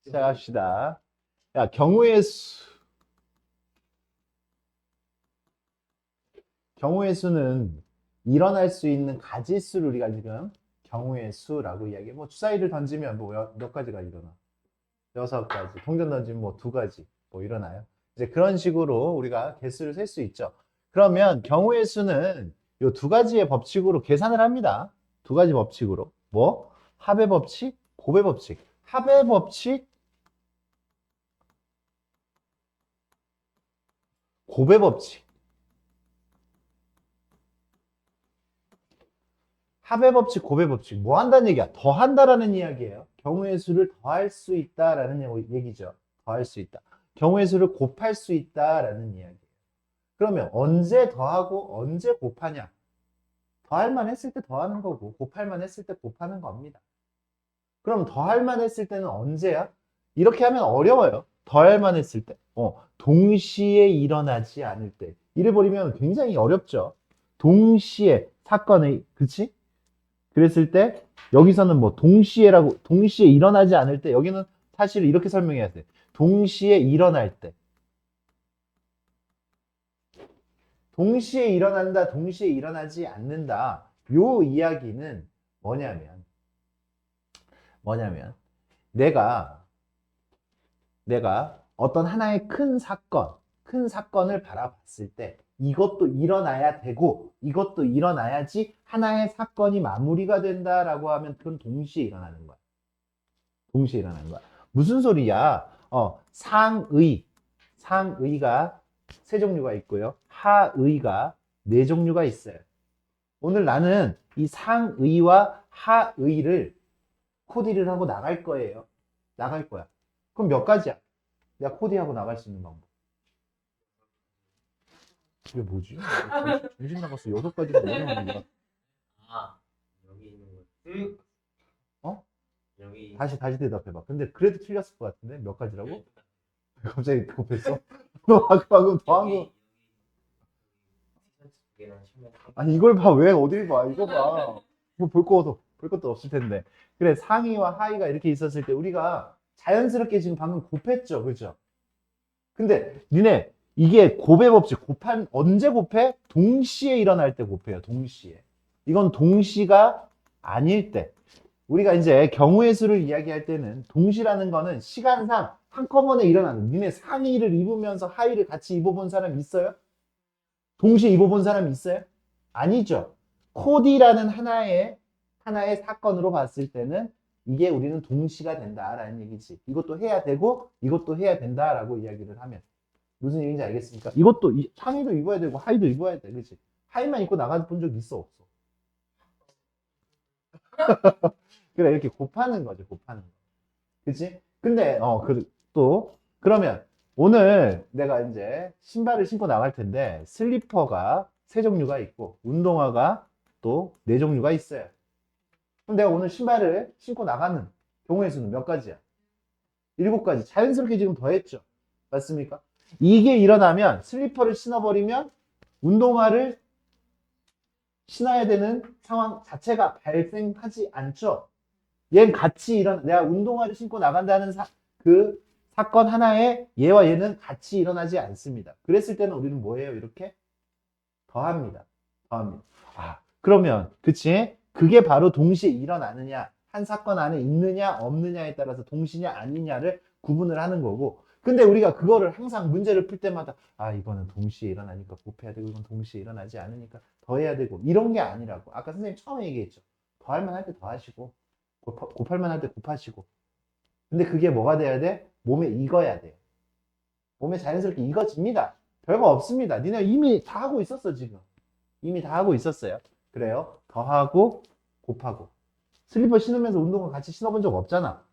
시작합시다. 야, 경우의 수는 일어날 수 있는 가지수를 우리가 지금 경우의 수라고 이야기해. 뭐 주사위를 던지면 뭐 몇 가지가 일어나? 6가지. 동전 던지면 뭐 2가지 뭐 일어나요. 이제 그런 식으로 우리가 개수를 셀 수 있죠. 그러면 경우의 수는 요 2가지의 법칙으로 계산을 합니다. 2가지 법칙으로. 뭐? 합의 법칙, 곱의 법칙. 합의 법칙, 곱의 법칙. 합의 법칙, 곱의 법칙. 뭐 한다는 얘기야? 더한다라는 이야기예요. 경우의 수를 더할 수 있다라는 얘기죠. 더할 수 있다. 경우의 수를 곱할 수 있다라는 이야기예요. 그러면 언제 더하고 언제 곱하냐? 더할 만 했을 때 더하는 거고 곱할 만 했을 때 곱하는 겁니다. 그럼 더할 만 했을 때는 언제야? 이렇게 하면 어려워요. 더할 만 했을 때. 동시에 일어나지 않을 때. 이래 버리면 굉장히 어렵죠. 동시에 사건의, 그치? 그랬을 때 여기서는 뭐 동시에 일어나지 않을 때, 여기는 사실 이렇게 설명해야 돼. 동시에 일어날 때. 동시에 일어난다, 동시에 일어나지 않는다. 요 이야기는 뭐냐면 내가 어떤 하나의 큰 사건을 바라봤을 때 이것도 일어나야 되고 이것도 일어나야지 하나의 사건이 마무리가 된다라고 하면 그건 동시에 일어나는 거야. 동시에 일어나는 거야. 무슨 소리야? 상의가 세 종류가 있고요. 하의가 네 종류가 있어요. 오늘 나는 이 상의와 하의를 코디를 하고 나갈 거예요. 나갈 거야. 그럼 몇 가지야? 내가 코디하고 나갈 수 있는 방법. 이게 뭐지? 정신 나갔어. 6가지가 뭐냐는 거야. 아, 여기 있는 거. 어? 여기 다시 대답해봐. 근데 그래도 틀렸을 것 같은데? 몇 가지라고? 갑자기 급했어? 너 방금 더한 거. 여기 티셔츠 2개랑 신발 3개. 아니, 이걸 봐. 왜 어딜 봐. 이거 봐. 뭐 볼 것도 없을 텐데. 그래, 상의와 하의가 이렇게 있었을 때 우리가 자연스럽게 지금 방금 곱했죠. 그죠? 근데 니네 이게 곱의 법칙, 언제 곱해? 동시에 일어날 때 곱해요. 동시에. 이건 동시가 아닐 때. 우리가 이제 경우의 수를 이야기할 때는 동시라는 거는 시간상 한꺼번에 일어나는, 니네 상의를 입으면서 하의를 같이 입어본 사람 있어요? 동시에 입어본 사람 있어요? 아니죠. 코디라는 하나의 사건으로 봤을 때는 이게 우리는 동시가 된다라는 얘기지. 이것도 해야 되고 이것도 해야 된다라고 이야기를 하면 무슨 얘기인지 알겠습니까? 이것도 상의도 입어야 되고 하의도 입어야 돼. 그렇지? 하의만 입고 나가 본 적 있어 없어? 그래, 이렇게 곱하는 거죠. 곱하는 거. 그치? 근데 그러면 오늘 내가 이제 신발을 신고 나갈 텐데 슬리퍼가 세 종류가 있고 운동화가 또 네 종류가 있어요. 그럼 내가 오늘 신발을 신고 나가는 경우의 수는 몇 가지야? 7가지. 자연스럽게 지금 더했죠. 맞습니까? 이게 일어나면 슬리퍼를 신어버리면 운동화를 신어야 되는 상황 자체가 발생하지 않죠. 얘는 내가 운동화를 신고 나간다는 그 사건 하나에 얘와 얘는 같이 일어나지 않습니다. 그랬을 때는 우리는 뭐예요? 이렇게 더합니다. 더합니다. 그러면, 그치? 그게 바로 동시에 일어나느냐, 한 사건 안에 있느냐, 없느냐에 따라서 동시냐, 아니냐를 구분을 하는 거고, 근데 우리가 그거를 항상 문제를 풀 때마다, 이거는 동시에 일어나니까 곱해야 되고, 이건 동시에 일어나지 않으니까 더해야 되고, 이런 게 아니라고. 아까 선생님 처음에 얘기했죠. 더할 만 할 때 더하시고, 곱할 만 할 때 곱하시고. 근데 그게 뭐가 돼야 돼? 몸에 익어야 돼요. 몸에 자연스럽게 익어집니다. 별거 없습니다. 니네 이미 다 하고 있었어, 지금. 이미 다 하고 있었어요. 그래요. 더하고 곱하고. 슬리퍼 신으면서 운동화 같이 신어본 적 없잖아.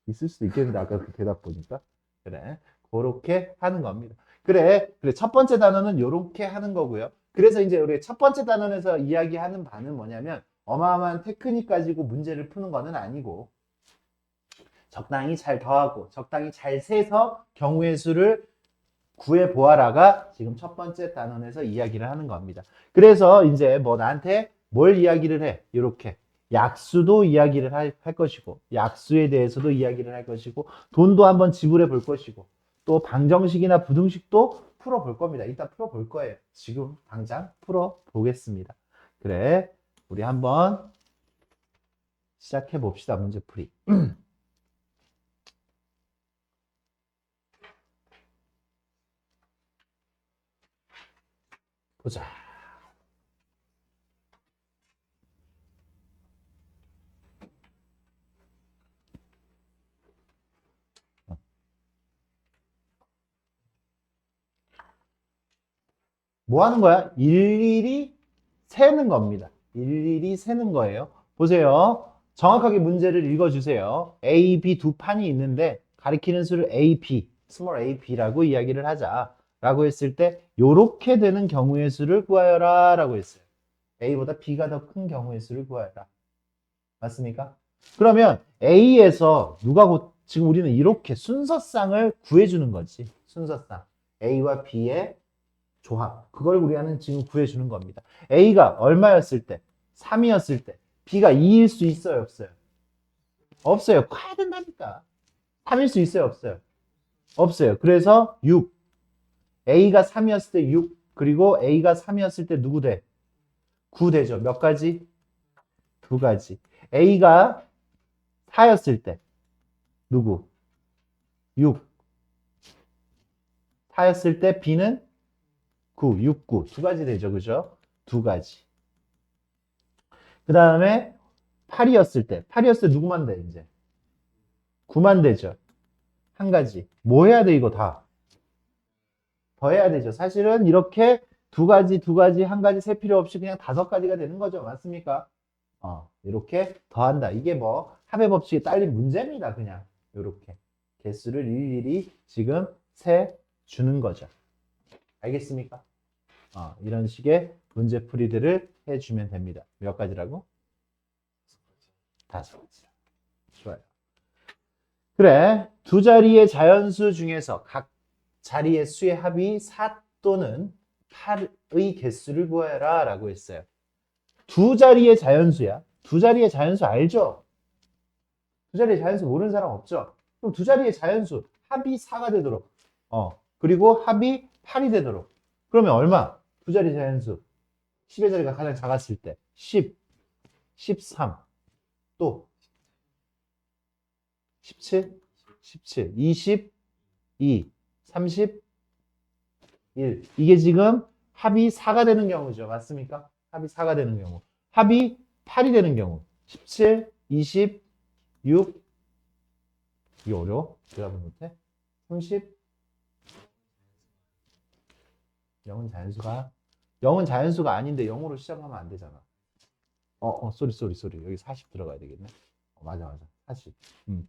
있을 수도 있겠는데 아까 그 대답 보니까. 그래. 그렇게 하는 겁니다. 그래. 첫 번째 단어는 이렇게 하는 거고요. 그래서 이제 우리 첫 번째 단원에서 이야기하는 바는 뭐냐면 어마어마한 테크닉 가지고 문제를 푸는 거는 아니고 적당히 잘 더하고 적당히 잘 세서 경우의 수를 구해보아라가 지금 첫 번째 단원에서 이야기를 하는 겁니다. 그래서 이제 뭐 나한테 뭘 이야기를 해? 이렇게 약수도 이야기를 할 것이고, 약수에 대해서도 이야기를 할 것이고, 돈도 한번 지불해 볼 것이고, 또 방정식이나 부등식도 풀어 볼 겁니다. 이따 풀어 볼 거예요. 지금 당장 풀어 보겠습니다. 그래, 우리 한번 시작해 봅시다. 문제풀이. 보자. 뭐 하는 거야? 일일이 세는 겁니다. 일일이 세는 거예요. 보세요. 정확하게 문제를 읽어주세요. A, B 두 판이 있는데 가리키는 수를 A, B, small a, b라고 이야기를 하자. 라고 했을 때 요렇게 되는 경우의 수를 구하여라 라고 했어요. A보다 B가 더 큰 경우의 수를 구하여라. 맞습니까? 그러면 A에서 지금 우리는 이렇게 순서상을 구해주는 거지. 순서상. A와 B의 조합. 그걸 우리는 지금 구해주는 겁니다. A가 얼마였을 때? 3이었을 때. B가 2일 수 있어요? 없어요? 없어요. 커야 된다니까. 3일 수 있어요? 없어요? 없어요. 그래서 6. A가 3이었을 때 6. 그리고 A가 3이었을 때 누구 돼? 9 되죠. 몇 가지? 두 가지. A가 4였을 때 누구? 6. 4였을 때 B는 9, 6, 9. 두 가지 되죠. 그죠? 두 가지. 그 다음에 8이었을 때. 8이었을 때 누구만 돼, 이제? 9만 되죠. 한 가지. 뭐 해야 돼, 이거 다? 더 해야 되죠. 사실은 이렇게 두 가지, 한 가지 세 필요 없이 그냥 5가지가 되는 거죠. 맞습니까? 이렇게 더한다. 이게 뭐 합의 법칙에 딸린 문제입니다. 그냥 이렇게 개수를 일일이 지금 세 주는 거죠. 알겠습니까? 이런 식의 문제풀이들을 해주면 됩니다. 몇 가지라고? 5가지. 좋아요. 그래, 두 자리의 자연수 중에서 각 자리의 수의 합이 4 또는 8의 개수를 구해라 라고 했어요. 두 자리의 자연수야. 두 자리의 자연수 알죠? 두 자리의 자연수 모르는 사람 없죠? 그럼 두 자리의 자연수 합이 4가 되도록 그리고 합이 8이 되도록 그러면 얼마? 두 자리 자연수 10의 자리가 가장 작았을 때 10, 13, 또 17, 17, 22, 31 이게 지금 합이 4가 되는 경우죠. 맞습니까? 합이 4가 되는 경우. 합이 8이 되는 경우. 17, 20, 6 이게 어려워? 대답을 못해? 30 0은 자연수가 아닌데 0으로 시작하면 안 되잖아. 쏘리. 여기 40 들어가야 되겠네. 맞아. 40.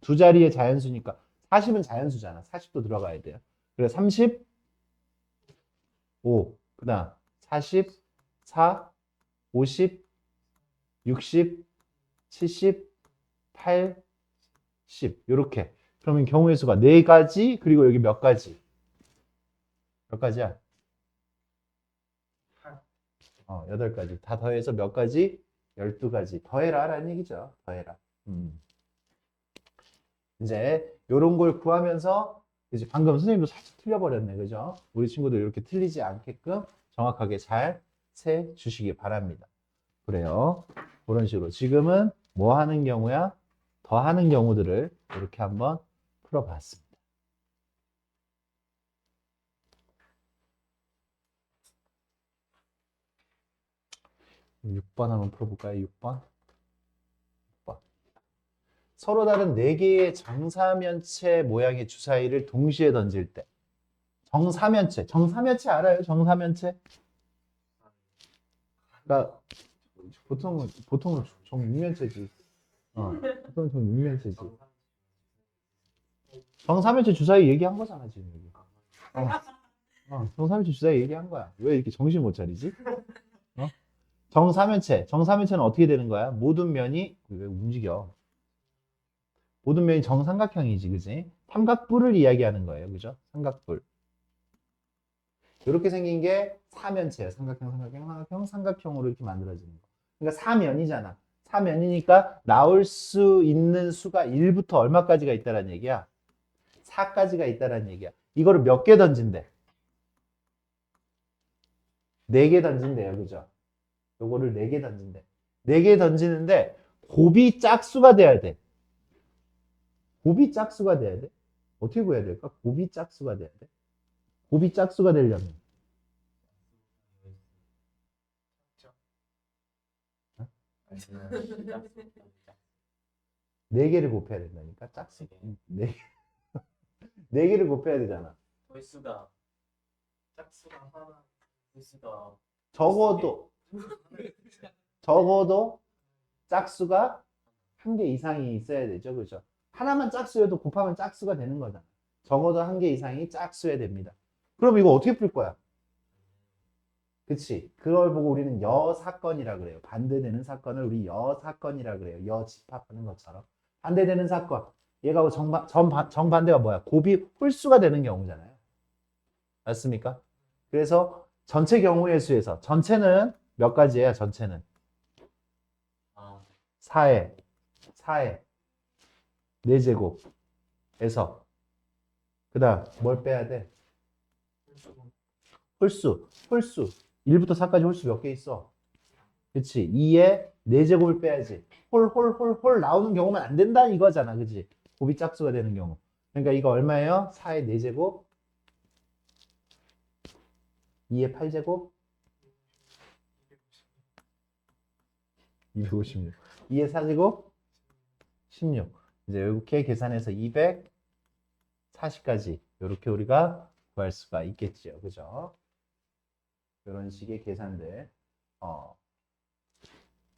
두 자리의 자연수니까 40은 자연수잖아. 40도 들어가야 돼요. 그래 35, 그 다음 44, 50, 60, 70, 80 요렇게. 그러면 경우의 수가 4가지 그리고 여기 몇 가지? 몇 가지야? 8가지. 다 더해서 몇 가지? 12가지. 더해라 라는 얘기죠. 더해라. 이제 요런 걸 구하면서 이제 방금 선생님도 살짝 틀려버렸네. 그죠? 우리 친구들 이렇게 틀리지 않게끔 정확하게 잘 세 주시기 바랍니다. 그래요. 그런 식으로. 지금은 뭐 하는 경우야? 더 하는 경우들을 이렇게 한번 풀어봤습니다. 6번 한번 풀어볼까요? 6번. 서로 다른 4개의 정사면체 모양의 주사위를 동시에 던질 때. 정사면체 알아요? 정사면체? 그러니까 보통은 정육면체지. 보통은 정육면체지. 정사면체 주사위 얘기한 거잖아 지금 여기. 정사면체 주사위 얘기한 거야. 왜 이렇게 정신 못 차리지? 정사면체는 어떻게 되는 거야? 모든 면이 왜 움직여? 모든 면이 정삼각형이지, 그지? 삼각뿔을 이야기하는 거예요, 그죠? 삼각뿔. 이렇게 생긴 게 사면체예요. 삼각형으로 이렇게 만들어지는 거. 그러니까 사면이잖아. 4면이니까 나올 수 있는 수가 1부터 얼마까지가 있다는 얘기야? 4까지가 있다는 얘기야. 이거를 몇 개 던진대? 4개 던진대요. 그죠? 요거를 4개 던진대. 4개 던지는데 곱이 짝수가 돼야 돼. 곱이 짝수가 돼야 돼. 어떻게 구해야 될까? 곱이 짝수가 돼야 돼. 곱이 짝수가 되려면. 아니면 4개를 곱해야 된다니까. 짝수. 4개를 곱해야 되잖아. 홀수가 짝수가 하나, 홀수가 적어도 짝수가 1개 이상이 있어야 되죠. 그죠? 하나만 짝수여도 곱하면 짝수가 되는 거잖아. 적어도 1개 이상이 짝수여야 됩니다. 그럼 이거 어떻게 풀 거야? 그치? 그걸 보고 우리는 여사건이라 그래요. 반대되는 사건을 우리 여사건이라 그래요. 여집합하는 것처럼. 반대되는 사건. 얘가 정반대가 뭐야? 곱이 홀수가 되는 경우잖아요. 맞습니까? 그래서 전체 경우의 수에서 전체는 몇 가지예요? 전체는 4에 4제곱에서 그 다음 뭘 빼야 돼? 홀수 1부터 4까지 홀수 몇 개 있어? 그치? 2에 4제곱을 빼야지. 홀 나오는 경우만 안 된다 이거잖아. 그치? 곱이 짝수가 되는 경우. 그러니까 이거 얼마예요? 4에 4제곱 2에 8제곱 256 2에 4제곱 16 이제 이렇게 계산해서 240까지 이렇게 우리가 구할 수가 있겠죠. 그죠? 이런 식의 계산들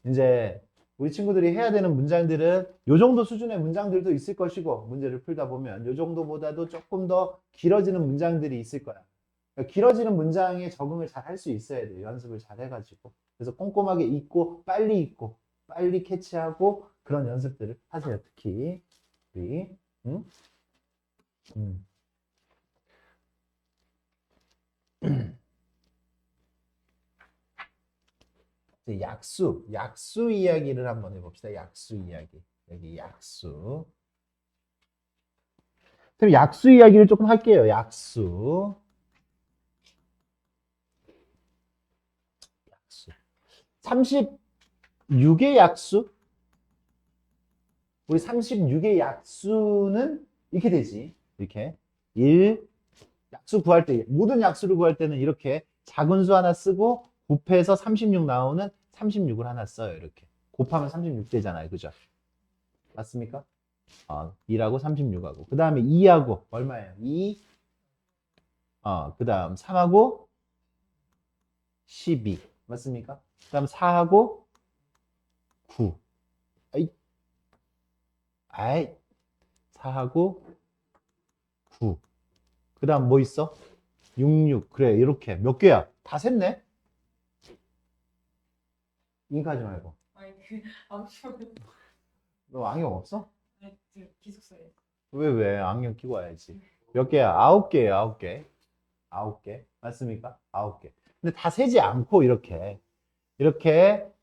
이제 우리 친구들이 해야 되는 문장들은 요 정도 수준의 문장들도 있을 것이고 문제를 풀다 보면 요 정도보다도 조금 더 길어지는 문장들이 있을 거야. 그러니까 길어지는 문장에 적응을 잘 할 수 있어야 돼요. 연습을 잘 해가지고. 그래서 꼼꼼하게 읽고 빨리 캐치하고 그런 연습들을 하세요. 특히 우리 이제 약수 이야기를 한번 해봅시다. 약수 이야기. 여기 약수. 그럼 약수 이야기를 조금 할게요. 약수. 36의 약수? 우리 36의 약수는 이렇게 되지. 이렇게. 약수 구할 때, 모든 약수를 구할 때는 이렇게 작은 수 하나 쓰고 곱해서 36 나오는 36을 하나 써요. 이렇게. 곱하면 36 되잖아요. 그죠? 맞습니까? 2하고 36하고. 그 다음에 2하고 얼마예요? 2. 그 다음 3하고 12. 맞습니까? 그 다음 4하고 9. 아이. 4하고 9. 그 다음 뭐 있어? 66. 그래, 이렇게. 몇 개야? 다 샜네? 잉크하지 말고. 아니 아무튼 너 안경 없어? 기숙사에 왜? 안경 끼고 와야지. 몇 개야? 9개야, 9개. 9개. 맞습니까? 9개. 근데 다 세지 않고, 이렇게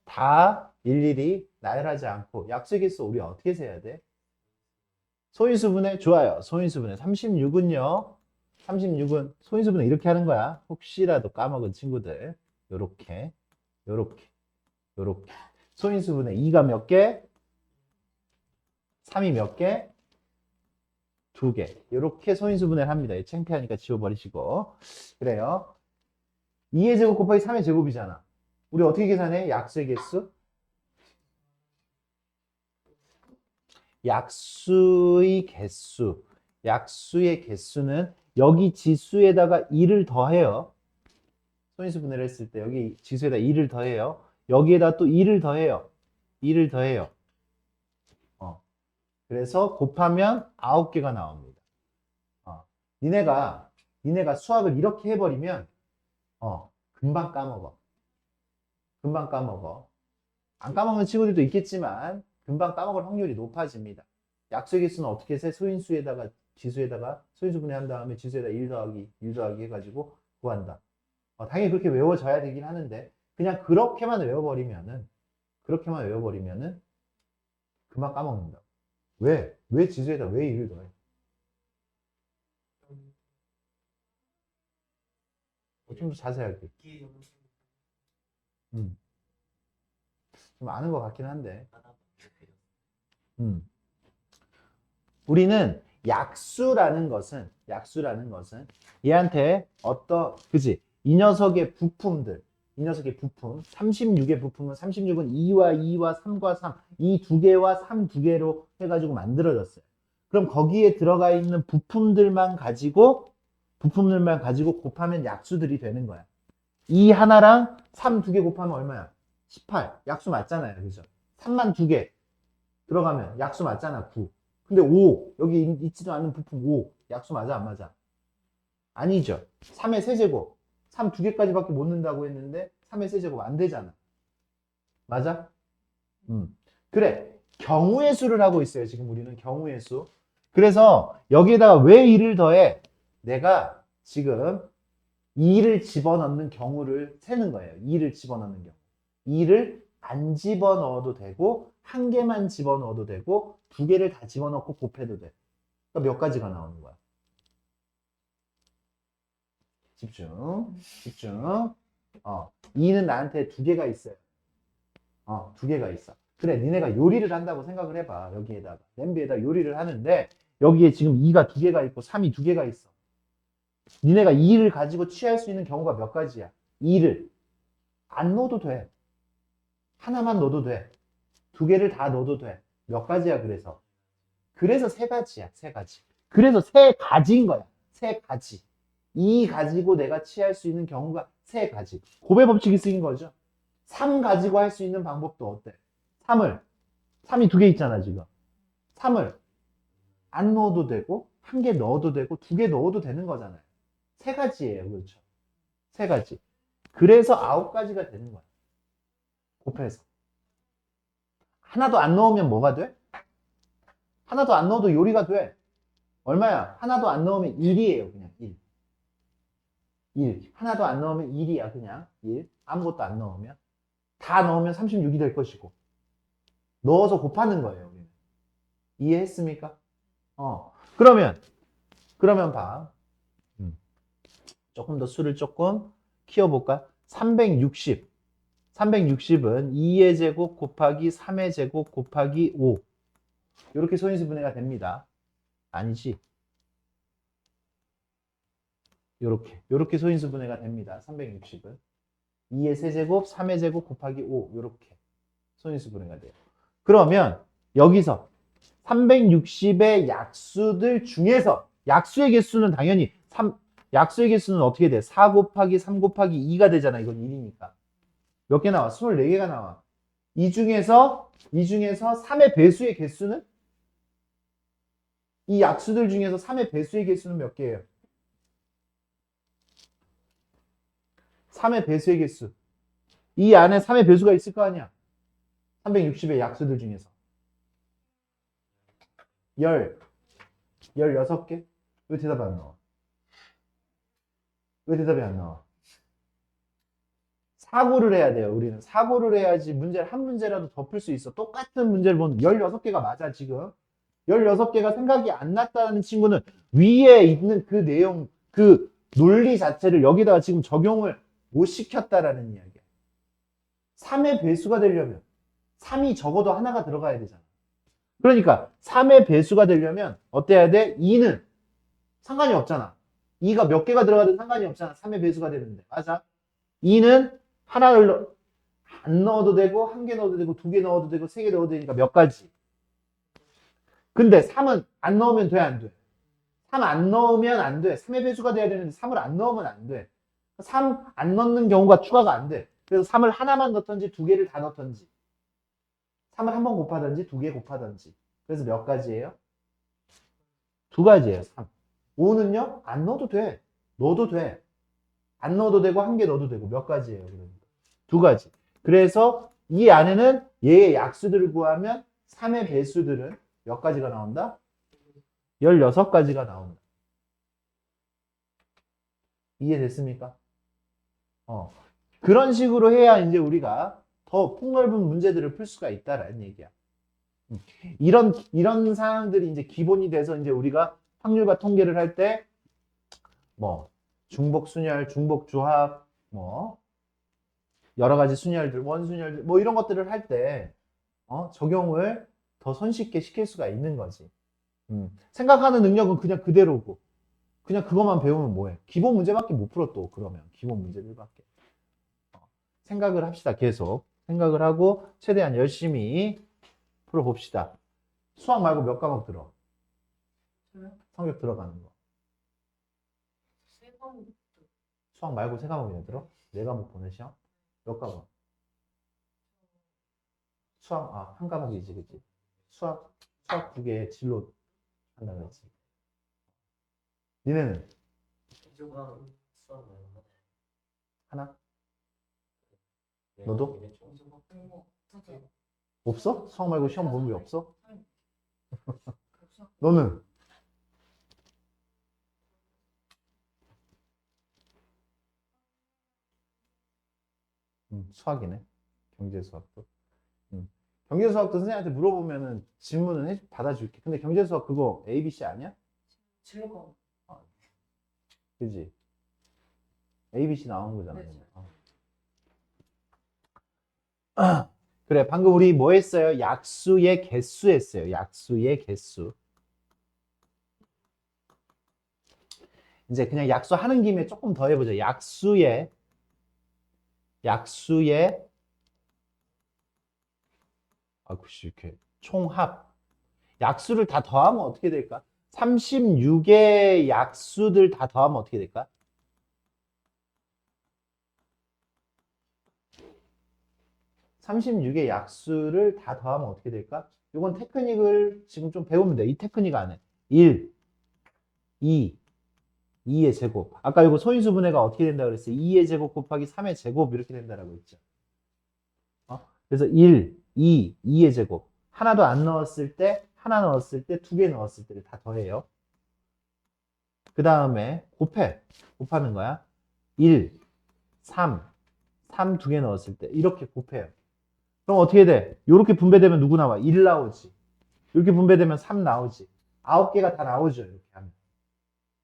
다 일일이 나열하지 않고, 약수의 개수 우리 어떻게 세야 돼? 소인수분해? 좋아요. 소인수분해. 36은요? 36은 소인수분해 이렇게 하는 거야. 혹시라도 까먹은 친구들. 요렇게. 소인수분해 2가 몇 개? 3이 몇 개? 2개. 이렇게 소인수분해를 합니다. 창피하니까 지워버리시고. 그래요. 2의 제곱 곱하기 3의 제곱이잖아. 우리 어떻게 계산해? 약수의 개수? 약수의 개수는 여기 지수에다가 2를 더해요. 소인수분해를 했을 때 여기 지수에다 2를 더해요. 여기에다 또 2를 더해요. 2를 더해요. 그래서 곱하면 9개가 나옵니다. 니네가 수학을 이렇게 해버리면 금방 까먹어. 안 까먹는 친구들도 있겠지만 금방 까먹을 확률이 높아집니다. 약수의 개수는 어떻게 세? 소인수에다가 지수에다가 소인수분해 한 다음에 지수에다 1 더하기 해가지고 구한다. 당연히 그렇게 외워져야 되긴 하는데 그냥 그렇게만 외워버리면은 그렇게만 외워버리면은 그만 까먹는다. 왜? 왜 지수에다 왜 2를 더해? 좀 더 자세하게. 기 영상 음. 좀 아는 것 같긴 한데. 하다 보니까 음. 우리는 약수라는 것은 얘한테 그지? 이 녀석의 부품들, 이 녀석의 부품, 36의 부품은 36은 2와 2와 3과 3, 이 두 개와 3 두 개로 해가지고 만들어졌어요. 그럼 거기에 들어가 있는 부품들만 가지고 곱하면 약수들이 되는 거야. 2 하나랑 3 두 개 곱하면 얼마야? 18. 약수 맞잖아요. 그죠? 3만 두 개 들어가면 약수 맞잖아. 9. 근데 5. 여기 있지도 않는 부품 5. 약수 맞아, 안 맞아? 아니죠. 3의 세제곱. 3 두 개까지밖에 못 넣는다고 했는데 3의 세제곱 안 되잖아. 맞아? 그래. 경우의 수를 하고 있어요. 지금 우리는 경우의 수. 그래서 여기에다가 왜 2를 더해? 내가 지금 2를 집어넣는 경우를 세는 거예요. 2를 집어넣는 경우. 2를 안 집어넣어도 되고 한 개만 집어넣어도 되고 두 개를 다 집어넣고 곱해도 돼. 그러니까 몇 가지가 나오는 거야. 집중. 2는 나한테 두 개가 있어요. 두 개가 있어. 그래, 니네가 요리를 한다고 생각을 해봐. 여기에다가 냄비에다 요리를 하는데 여기에 지금 2가 두 개가 있고 3이 두 개가 있어. 니네가 2를 가지고 취할 수 있는 경우가 몇 가지야? 2를 안 넣어도 돼. 하나만 넣어도 돼. 두 개를 다 넣어도 돼. 몇 가지야, 그래서? 그래서 세 가지야, 세 가지. 그래서 세 가지인 거야. 세 가지. 이 가지고 내가 취할 수 있는 경우가 세 가지. 고배 법칙이 쓰인 거죠. 3 가지고 할 수 있는 방법도 어때? 3이 두 개 있잖아, 지금. 3을 안 넣어도 되고, 한 개 넣어도 되고, 두 개 넣어도 되는 거잖아요. 세 가지예요, 그렇죠? 세 가지. 그래서 9가지가 되는 거야. 곱해서. 하나도 안 넣으면 뭐가 돼? 하나도 안 넣어도 요리가 돼. 얼마야? 하나도 안 넣으면 1이에요, 그냥 1. 1. 하나도 안 넣으면 1이야, 그냥 1. 아무것도 안 넣으면. 다 넣으면 36이 될 것이고. 넣어서 곱하는 거예요, 우리는. 이해했습니까? 그러면 봐. 조금 더 수를 조금 키워볼까? 360. 360은 2의 제곱 곱하기 3의 제곱 곱하기 5. 이렇게 소인수분해가 됩니다. 아니지. 요렇게 소인수분해가 됩니다. 360은. 2의 세제곱, 3의 제곱 곱하기 5. 요렇게 소인수분해가 돼요. 그러면 여기서 360의 약수들 중에서 약수의 개수는 당연히 약수의 개수는 어떻게 돼? 4 곱하기 3 곱하기 2가 되잖아. 이건 1이니까. 몇 개 나와? 24개가 나와. 이 중에서 3의 배수의 개수는? 이 약수들 중에서 3의 배수의 개수는 몇 개예요? 3의 배수의 개수. 이 안에 3의 배수가 있을 거 아니야? 360의 약수들 중에서. 16개? 왜 대답이 안 나와? 왜 대답이 안 나와? 사고를 해야 돼요, 우리는. 사고를 해야지 문제를 한 문제라도 더 풀 수 있어. 똑같은 문제를 보면 16개가 맞아, 지금. 16개가 생각이 안 났다는 친구는 위에 있는 그 내용, 그 논리 자체를 여기다가 지금 적용을 못 시켰다라는 이야기야. 3의 배수가 되려면 3이 적어도 하나가 들어가야 되잖아. 그러니까 3의 배수가 되려면 어때야 돼? 2는 상관이 없잖아. 2가 몇 개가 들어가든 상관이 없잖아. 3의 배수가 되는데. 맞아? 2는 하나를 안 넣어도 되고, 한 개 넣어도 되고, 두 개 넣어도 되고, 세 개 넣어도 되니까 몇 가지. 근데 3은 안 넣으면 돼, 안 돼? 3 안 넣으면 안 돼. 3의 배수가 돼야 되는데 3을 안 넣으면 안 돼. 3 안 넣는 경우가 추가가 안 돼. 그래서 3을 하나만 넣던지 두 개를 다 넣던지. 3을 한 번 곱하던지 두 개 곱하던지. 그래서 몇 가지예요? 두 가지예요. 3. 5는요? 안 넣어도 돼. 넣어도 돼. 안 넣어도 되고 한 개 넣어도 되고 몇 가지예요? 그러니까. 두 가지. 그래서 이 안에는 얘의 약수들을 구하면 3의 배수들은 몇 가지가 나온다? 16가지가 나온다. 이해됐습니까? 그런 식으로 해야 이제 우리가 더 폭넓은 문제들을 풀 수가 있다라는 얘기야. 이런 상황들이 이제 기본이 돼서 이제 우리가 확률과 통계를 할 때 뭐 중복 순열, 중복 조합, 뭐 여러 가지 순열들, 원순열들 뭐 이런 것들을 할 때 적용을 더 손쉽게 시킬 수가 있는 거지. 생각하는 능력은 그냥 그대로고 그냥 그것만 배우면 뭐해? 기본 문제밖에 못 풀어 또 그러면 기본 문제들밖에. 생각을 합시다. 계속 생각을 하고 최대한 열심히 풀어봅시다. 수학 말고 몇 과목 들어? 저요? 성적 들어가는 거. 세 과목. 수학 말고 세 과목이나 들어? 네 과목 보는 시험? 몇 과목? 수학 한 과목이지, 그치? 수학 두 개 진로 한다 그랬지. 니네는 이조가 수학 말고 하나? 네, 너도? 이게 좀 이조가 그리고 저도 없어? 수학 말고 시험 보는 게 없어? 없어. 너는? 수학이네. 경제수학도. 경제수학도 선생님한테 물어보면은 질문은 받아줄게. 근데 경제수학 그거 ABC 아니야? 진로 과목. 그지? ABC 나온 거잖아. 네. 그거. 그래, 방금 우리 뭐 했어요? 약수의 개수 했어요. 약수의 개수. 이제 그냥 약수 하는 김에 조금 더 해보자. 약수의 글씨 이렇게 총합. 약수를 다 더하면 어떻게 될까? 36의 약수들 다 더하면 어떻게 될까? 36의 약수를 다 더하면 어떻게 될까? 이건 테크닉을 지금 좀 배우면 돼. 이 테크닉 안에 1, 2, 2의 제곱. 아까 이거 소인수 분해가 어떻게 된다 그랬어요? 2의 제곱 곱하기 3의 제곱 이렇게 된다라고 했죠. 그래서 1, 2, 2의 제곱. 하나도 안 넣었을 때, 하나 넣었을 때, 두 개 넣었을 때를 다 더해요. 그 다음에 곱하는 거야. 1, 3 두 개 넣었을 때 이렇게 곱해요. 그럼 어떻게 돼? 이렇게 분배되면 누구 나와? 1 나오지. 이렇게 분배되면 3 나오지. 9개가 다 나오죠. 이렇게 하면.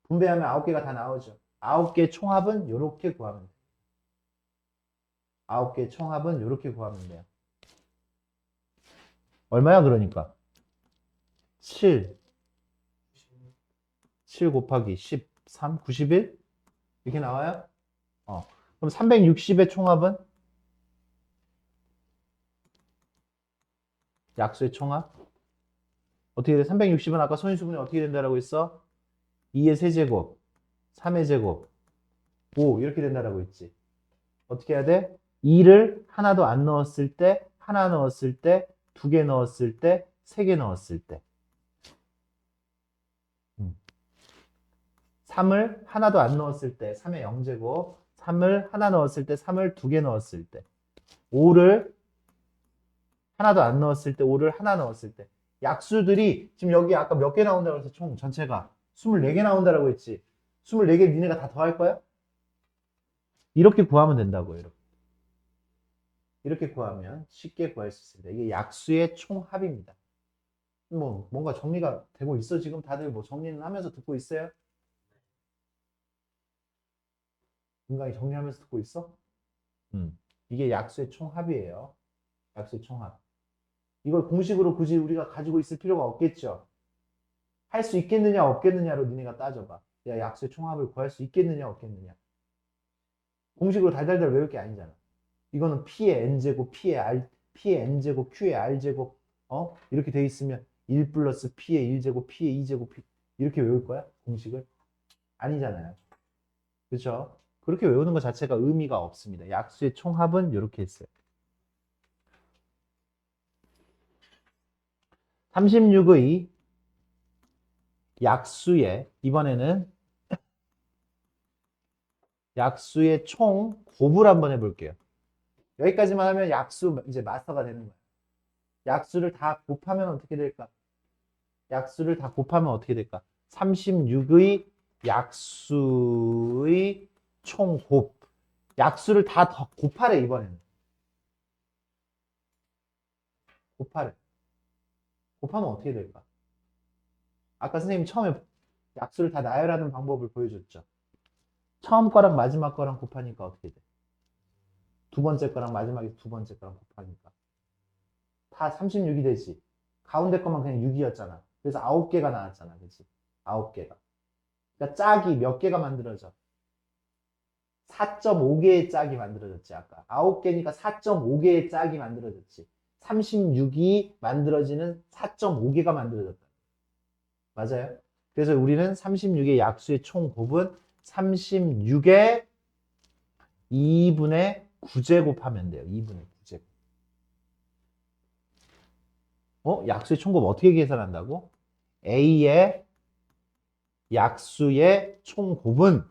분배하면 9개가 다 나오죠. 9개 총합은 이렇게 구하면 돼요. 9개 총합은 이렇게 구하면 돼요. 얼마야 그러니까? 7 곱하기 13, 91? 이렇게 나와요? 그럼 360의 총합은? 약수의 총합? 어떻게 돼? 360은 아까 소인수분해 어떻게 된다라고 했어? 2의 세제곱, 3의 제곱, 5 이렇게 된다라고 했지. 어떻게 해야 돼? 2를 하나도 안 넣었을 때, 하나 넣었을 때, 두 개 넣었을 때, 세 개 넣었을 때. 3을 하나도 안 넣었을 때, 3의 0제곱, 3을 하나 넣었을 때, 3을 두 개 넣었을 때, 5를 하나도 안 넣었을 때, 5를 하나 넣었을 때. 약수들이 지금 여기 아까 몇 개 나온다고 해서 총 전체가 24개 나온다라고 했지. 24개 니네가 다 더할 거야? 이렇게 구하면 된다고요. 이렇게 구하면 쉽게 구할 수 있습니다. 이게 약수의 총합입니다. 뭐 뭔가 정리가 되고 있어? 지금 다들 뭐 정리는 하면서 듣고 있어요? 인간이 정리하면서 듣고 있어? 이게 약수의 총합이에요. 약수의 총합. 이걸 공식으로 굳이 우리가 가지고 있을 필요가 없겠죠. 할 수 있겠느냐 없겠느냐로 니네가 따져봐. 야, 약수의 총합을 구할 수 있겠느냐 없겠느냐. 공식으로 달달달 외울 게 아니잖아. 이거는 P의 N제곱, P의 N제곱, Q의 R제곱, 이렇게 돼 있으면 1 플러스 P의 1제곱, P의 2제곱, 이렇게 외울 거야? 공식을? 아니잖아요. 그렇죠? 그렇게 외우는 것 자체가 의미가 없습니다. 약수의 총합은 이렇게 했어요. 36의 약수의, 이번에는 약수의 총 곱을 한번 해볼게요. 여기까지만 하면 약수 이제 마스터가 되는 거예요. 약수를 다 곱하면 어떻게 될까? 약수를 다 곱하면 어떻게 될까? 36의 약수의 총 곱. 약수를 다 곱하래, 이번에는. 곱하래. 곱하면 어떻게 될까? 아까 선생님이 처음에 약수를 다 나열하는 방법을 보여줬죠. 처음 거랑 마지막 거랑 곱하니까 어떻게 돼? 두 번째 거랑 마지막에 두 번째 거랑 곱하니까 다 36이 되지. 가운데 거만 그냥 6이었잖아. 그래서 9개가 나왔잖아. 그치? 9개가. 그러니까 짝이 몇 개가 만들어져? 4.5개의 짝이 만들어졌지. 아까 9개니까 4.5개의 짝이 만들어졌지. 36이 만들어지는 4.5개가 만들어졌다. 맞아요? 그래서 우리는 36의 약수의 총 곱은 36의 2분의 9제곱 하면 돼요. 2분의 9제곱. 약수의 총 곱 어떻게 계산한다고? A의 약수의 총 곱은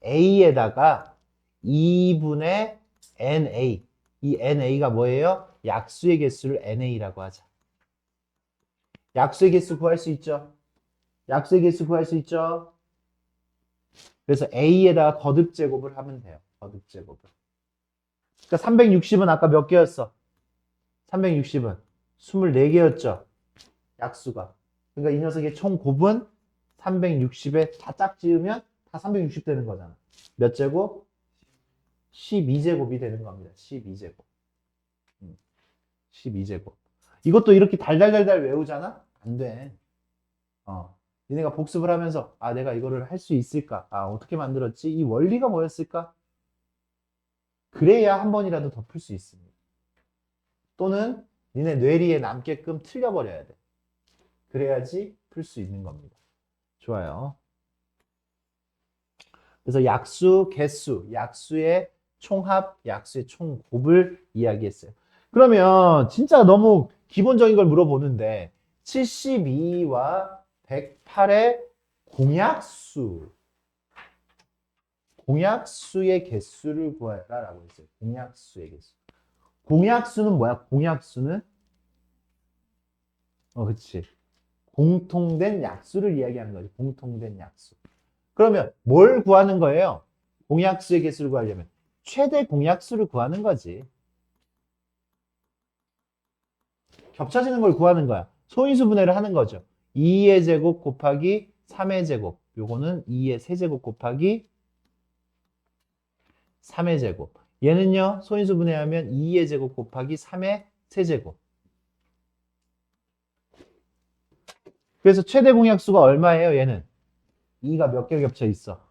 A에다가 2분의 NA. 이 NA가 뭐예요? 약수의 개수를 NA라고 하자. 약수의 개수 구할 수 있죠? 약수의 개수 구할 수 있죠? 그래서 A에다가 거듭 제곱을 하면 돼요. 거듭 제곱을. 그러니까 360은 아까 몇 개였어? 360은 24개였죠? 약수가. 그러니까 이 녀석의 총 곱은 360에 다 짝 지으면 다 360 되는 거잖아. 몇 제곱? 12제곱이 되는 겁니다. 12제곱. 12제곱. 이것도 이렇게 달달달달 외우잖아? 안 돼. 니네가 복습을 하면서 내가 이거를 할 수 있을까? 어떻게 만들었지? 이 원리가 뭐였을까? 그래야 한 번이라도 더 풀 수 있습니다. 또는 니네 뇌리에 남게끔 틀려버려야 돼. 그래야지 풀 수 있는 겁니다. 좋아요. 그래서 약수, 개수, 약수의 총합, 약수의 총곱을 이야기했어요. 그러면 진짜 너무 기본적인 걸 물어보는데 72와 108의 공약수, 공약수의 개수를 구하라 라고 했어요. 공약수의 개수. 공약수는 뭐야? 공약수는 그치. 공통된 약수를 이야기하는 거지. 공통된 약수. 그러면 뭘 구하는 거예요? 공약수의 개수를 구하려면 최대 공약수를 구하는 거지. 겹쳐지는 걸 구하는 거야. 소인수 분해를 하는 거죠. 2의 제곱 곱하기 3의 제곱. 요거는 2의 세제곱 곱하기 3의 제곱. 얘는요, 소인수 분해하면 2의 제곱 곱하기 3의 세제곱. 그래서 최대 공약수가 얼마예요, 얘는? 2가 몇 개 겹쳐 있어?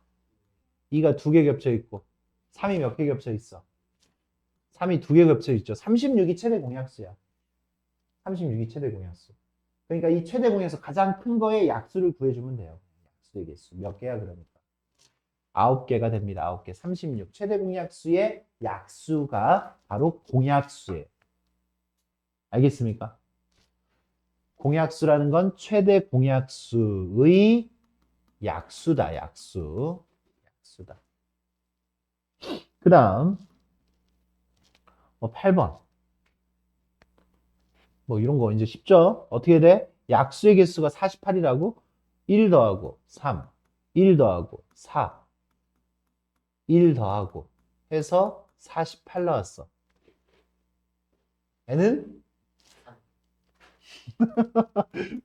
2가 2개 겹쳐 있고, 3이 몇 개 겹쳐 있어? 3이 2개 겹쳐 있죠. 36이 최대 공약수야. 36이 최대 공약수. 그러니까 이 최대 공약수 가장 큰 거의 약수를 구해주면 돼요. 약수의 개수. 몇 개야, 그러니까? 9개가 됩니다. 9개. 36. 최대 공약수의 약수가 바로 공약수예요. 알겠습니까? 공약수라는 건 최대 공약수의 약수다. 약수. 약수다. 그 다음 8번. 이런 거 이제 쉽죠? 어떻게 돼? 약수의 개수가 48이라고? 1 더하고 3, 1 더하고 4, 1 더하고 해서 48 나왔어. 애는?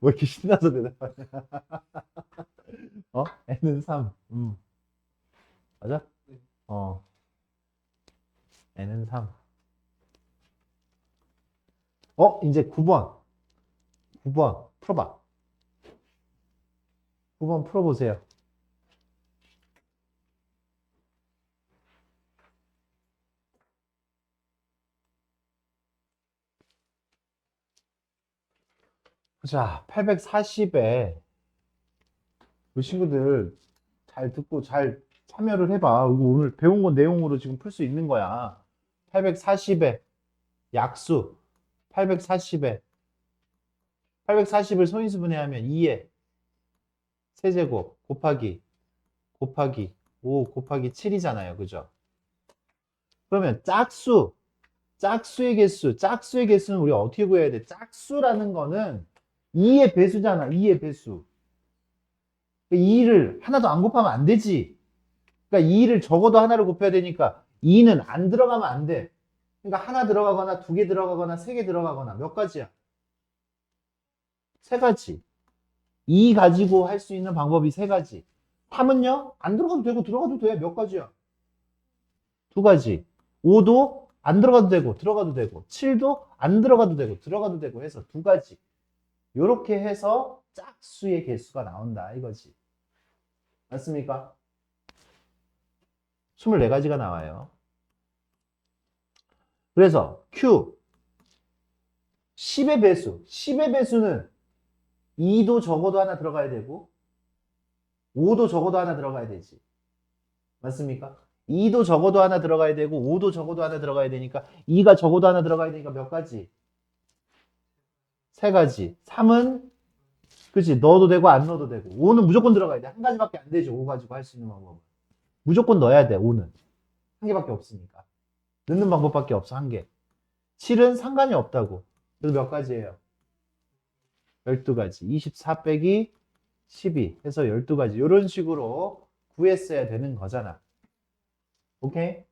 뭐 이렇게 신나서 대답하냐? 애는 3. 맞아? 애는 3. 이제 9번. 9번 풀어봐. 9번 풀어보세요. 자, 840에 우리 친구들 잘 듣고 잘 참여를 해봐. 이거 오늘 배운 건 내용으로 지금 풀 수 있는 거야. 840에 약수 840에 840을 소인수 분해하면 2에 세제곱 곱하기 5 곱하기 7이잖아요. 그죠? 그러면 짝수의 개수는 우리가 어떻게 구해야 돼? 짝수라는 거는 2의 배수잖아. 2의 배수. 2를 하나도 안 곱하면 안 되지. 그러니까 2를 적어도 하나를 곱해야 되니까 2는 안 들어가면 안 돼. 그러니까 하나 들어가거나 2개 들어가거나 3개 들어가거나 몇 가지야? 세 가지. 2 가지고 할 수 있는 방법이 세 가지. 3은요? 안 들어가도 되고 들어가도 돼. 몇 가지야? 두 가지. 5도 안 들어가도 되고 들어가도 되고 7도 안 들어가도 되고 들어가도 되고 해서 두 가지. 요렇게 해서 짝수의 개수가 나온다 이거지. 맞습니까? 24가지가 나와요. 그래서 Q 10의 배수. 10의 배수는 2도 적어도 하나 들어가야 되고 5도 적어도 하나 들어가야 되지. 맞습니까? 2도 적어도 하나 들어가야 되고 5도 적어도 하나 들어가야 되니까 2가 적어도 하나 들어가야 되니까 몇 가지? 세 가지. 3은 그치 넣어도 되고 안 넣어도 되고 5는 무조건 들어가야 돼. 한 가지밖에 안 되죠. 5 가지고 할 수 있는 방법은. 무조건 넣어야 돼. 5는. 한 개밖에 없으니까. 넣는 방법밖에 없어. 한 개. 7은 상관이 없다고. 그래서 몇 가지예요? 12가지. 24 빼기 12 해서 12가지. 이런 식으로 구했어야 되는 거잖아. 오케이?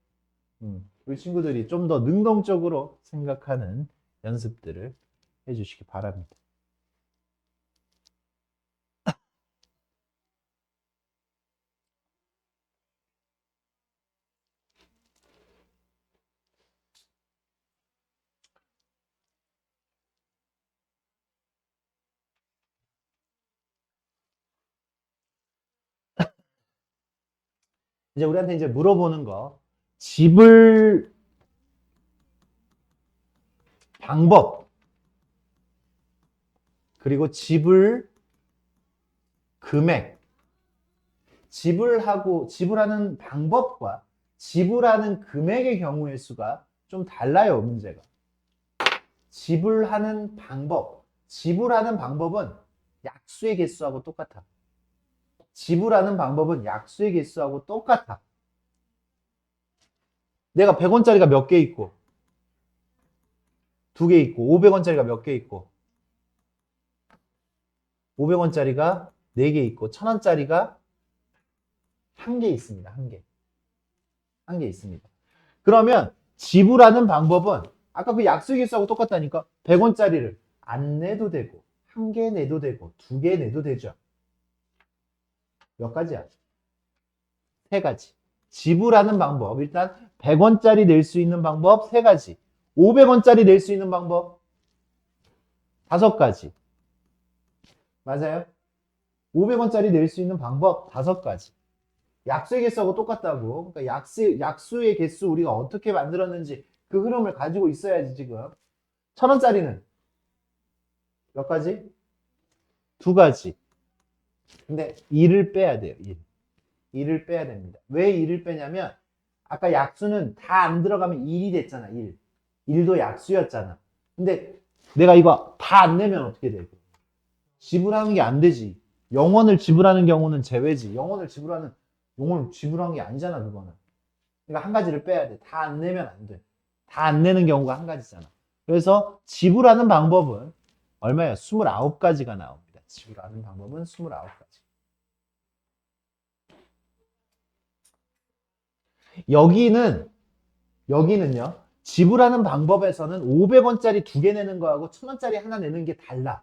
우리 친구들이 좀 더 능동적으로 생각하는 연습들을 해주시기 바랍니다. 이제 우리한테 이제 물어보는 거. 집을 방법 그리고 집을 금액 지불하는 방법과 지불하는 금액의 경우의 수가 좀 달라요. 문제가 지불하는 방법은 약수의 개수하고 똑같아. 지불하는 방법은 약수의 개수하고 똑같아. 내가 100원짜리가 몇 개 있고 2개 있고 500원짜리가 몇 개 있고 500원짜리가 4개 있고 1000원짜리가 1개 있습니다. 1개. 1개 있습니다. 그러면 지불하는 방법은 아까 그 약수의 개수하고 똑같다니까 100원짜리를 안 내도 되고 1개 내도 되고 2개 내도 되죠. 몇 가지야? 3가지. 지불하는 방법 일단 100원짜리 낼 수 있는 방법 3가지. 500원짜리 낼 수 있는 방법 5가지. 맞아요? 500원짜리 낼 수 있는 방법 5가지. 약수의 개수하고 똑같다고. 그러니까 약수의 개수 우리가 어떻게 만들었는지 그 흐름을 가지고 있어야지 지금. 1000원짜리는 몇 가지? 2가지. 근데 1을 빼야 돼요. 1을 빼야 됩니다. 왜 1을 빼냐면 아까 약수는 다 안 들어가면 1이 됐잖아. 1. 1도 약수였잖아. 근데 내가 이거 다 안 내면 어떻게 돼? 지불하는 게 안 되지. 0원을 지불하는 경우는 제외지. 0원을 지불하는 게 아니잖아, 그거는. 그러니까 한 가지를 빼야 돼. 다 안 내면 안 돼. 다 안 내는 경우가 한 가지잖아. 그래서 지불하는 방법은 얼마예요? 29가지가 나옵니다. 지불하는 방법은 29가지. 여기는요, 지불하는 방법에서는 500원짜리 2개 내는 거하고 1000원짜리 하나 내는 게 달라.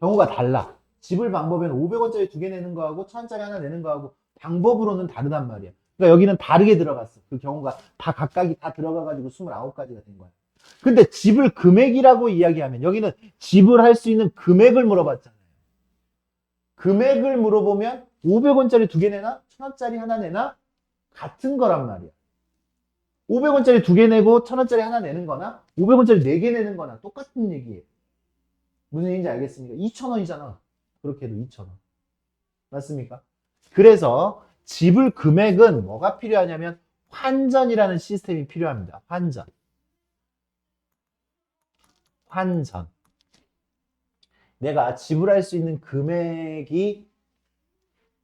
경우가 달라. 지불 방법에는 500원짜리 2개 내는 거하고 1000원짜리 하나 내는 거하고 방법으로는 다르단 말이야. 그러니까 여기는 다르게 들어갔어. 그 경우가 다 각각이 다 들어가가지고 29가지가 된 거야. 근데 지불 금액이라고 이야기하면 여기는 지불할 수 있는 금액을 물어봤잖아요. 금액을 물어보면 500원짜리 2개 내나? 1000원짜리 하나 내나? 같은 거란 말이야. 500원짜리 2개 내고 1000원짜리 하나 내는 거나 500원짜리 4개 내는 거나 똑같은 얘기예요. 무슨 얘기인지 알겠습니까? 2,000원이잖아. 그렇게 해도 2,000원. 맞습니까? 그래서 지불 금액은 뭐가 필요하냐면 환전이라는 시스템이 필요합니다. 환전. 내가 지불할 수 있는 금액이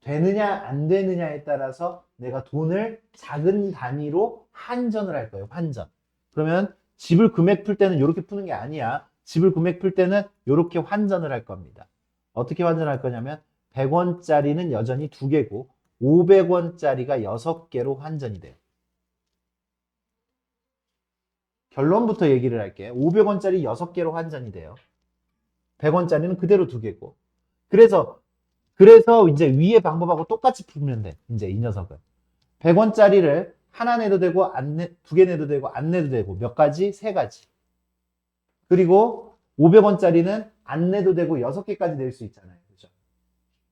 되느냐 안 되느냐에 따라서 내가 돈을 작은 단위로 환전을 할 거예요. 환전. 그러면 지불 금액 풀 때는 이렇게 푸는 게 아니야. 지불 금액 풀 때는 이렇게 환전을 할 겁니다. 어떻게 환전할 거냐면 100원짜리는 여전히 2개고 500원짜리가 6개로 환전이 돼요. 결론부터 얘기를 할게. 500원짜리 6개로 환전이 돼요. 100원짜리는 그대로 2개고. 그래서 이제 위의 방법하고 똑같이 풀면 돼. 이제 이 녀석을. 100원짜리를 하나 내도 되고, 2개 내도 되고, 안 내도 되고, 몇 가지? 3가지. 그리고 500원짜리는 안 내도 되고, 6개까지 낼 수 있잖아요. 그죠?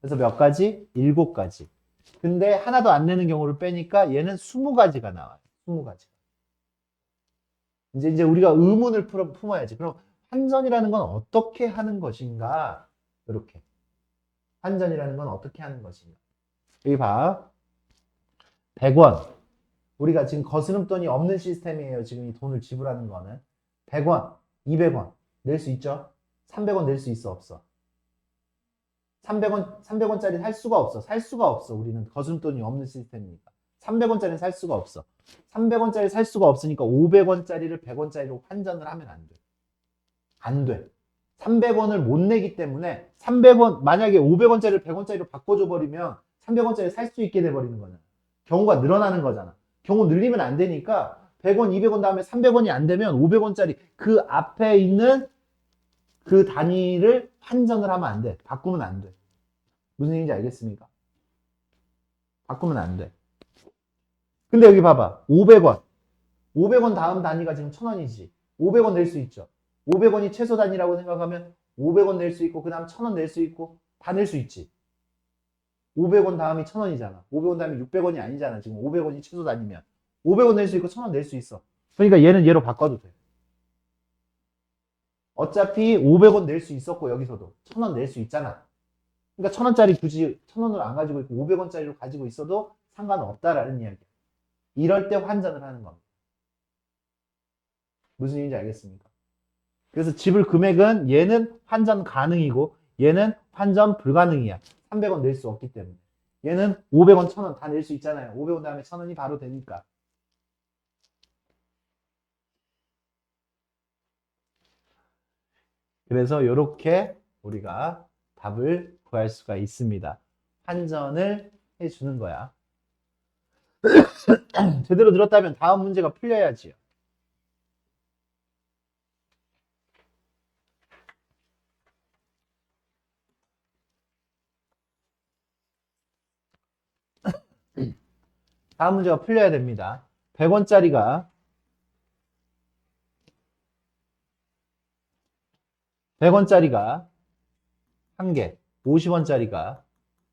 그래서 몇 가지? 7가지. 근데 하나도 안 내는 경우를 빼니까 얘는 20가지가 나와요. 20가지. 이제 우리가 의문을 품어야지. 그럼 환전이라는 건 어떻게 하는 것인가? 이렇게. 환전이라는 건 어떻게 하는 것인가? 여기 봐. 100원. 우리가 지금 거스름돈이 없는 시스템이에요. 지금 이 돈을 지불하는 거는. 100원, 200원 낼 수 있죠? 300원 낼 수 있어, 없어? 300원짜리 살 수가 없어. 살 수가 없어. 우리는 거스름돈이 없는 시스템이니까. 300원짜리는 살 수가 없어. 300원짜리 살 수가 없으니까 500원짜리를 100원짜리로 환전을 하면 안 돼. 안 돼. 300원을 못 내기 때문에 300원, 만약에 500원짜리를 100원짜리로 바꿔줘 버리면 300원짜리 살 수 있게 돼버리는 거잖아. 경우가 늘어나는 거잖아. 경우 늘리면 안 되니까 100원, 200원 다음에 300원이 안 되면 500원짜리 그 앞에 있는 그 단위를 환전을 하면 안 돼. 바꾸면 안 돼. 무슨 얘기인지 알겠습니까? 바꾸면 안 돼. 근데 여기 봐봐. 500원. 500원 다음 단위가 지금 1000원이지. 500원 낼 수 있죠. 500원이 최소 단위라고 생각하면 500원 낼 수 있고 그 다음 1000원 낼 수 있고 다 낼 수 있지. 500원 다음이 1000원이잖아. 500원 다음이 600원이 아니잖아. 지금 500원이 최소 단위면. 500원 낼 수 있고 1000원 낼 수 있어. 그러니까 얘는 얘로 바꿔도 돼. 어차피 500원 낼 수 있었고 여기서도 1000원 낼 수 있잖아. 그러니까 1000원짜리 굳이 1000원을 안 가지고 있고 500원짜리로 가지고 있어도 상관없다라는 이야기야. 이럴 때 환전을 하는 겁니다. 무슨 얘기인지 알겠습니까? 그래서 지불 금액은 얘는 환전 가능이고 얘는 환전 불가능이야. 300원 낼 수 없기 때문에. 얘는 500원, 1000원 다 낼 수 있잖아요. 500원 다음에 1000원이 바로 되니까. 그래서 이렇게 우리가 답을 구할 수가 있습니다. 환전을 해주는 거야. 제대로 들었다면 다음 문제가 풀려야지요. 다음 문제가 풀려야 됩니다. 100원짜리가 100원짜리가 1개, 50원짜리가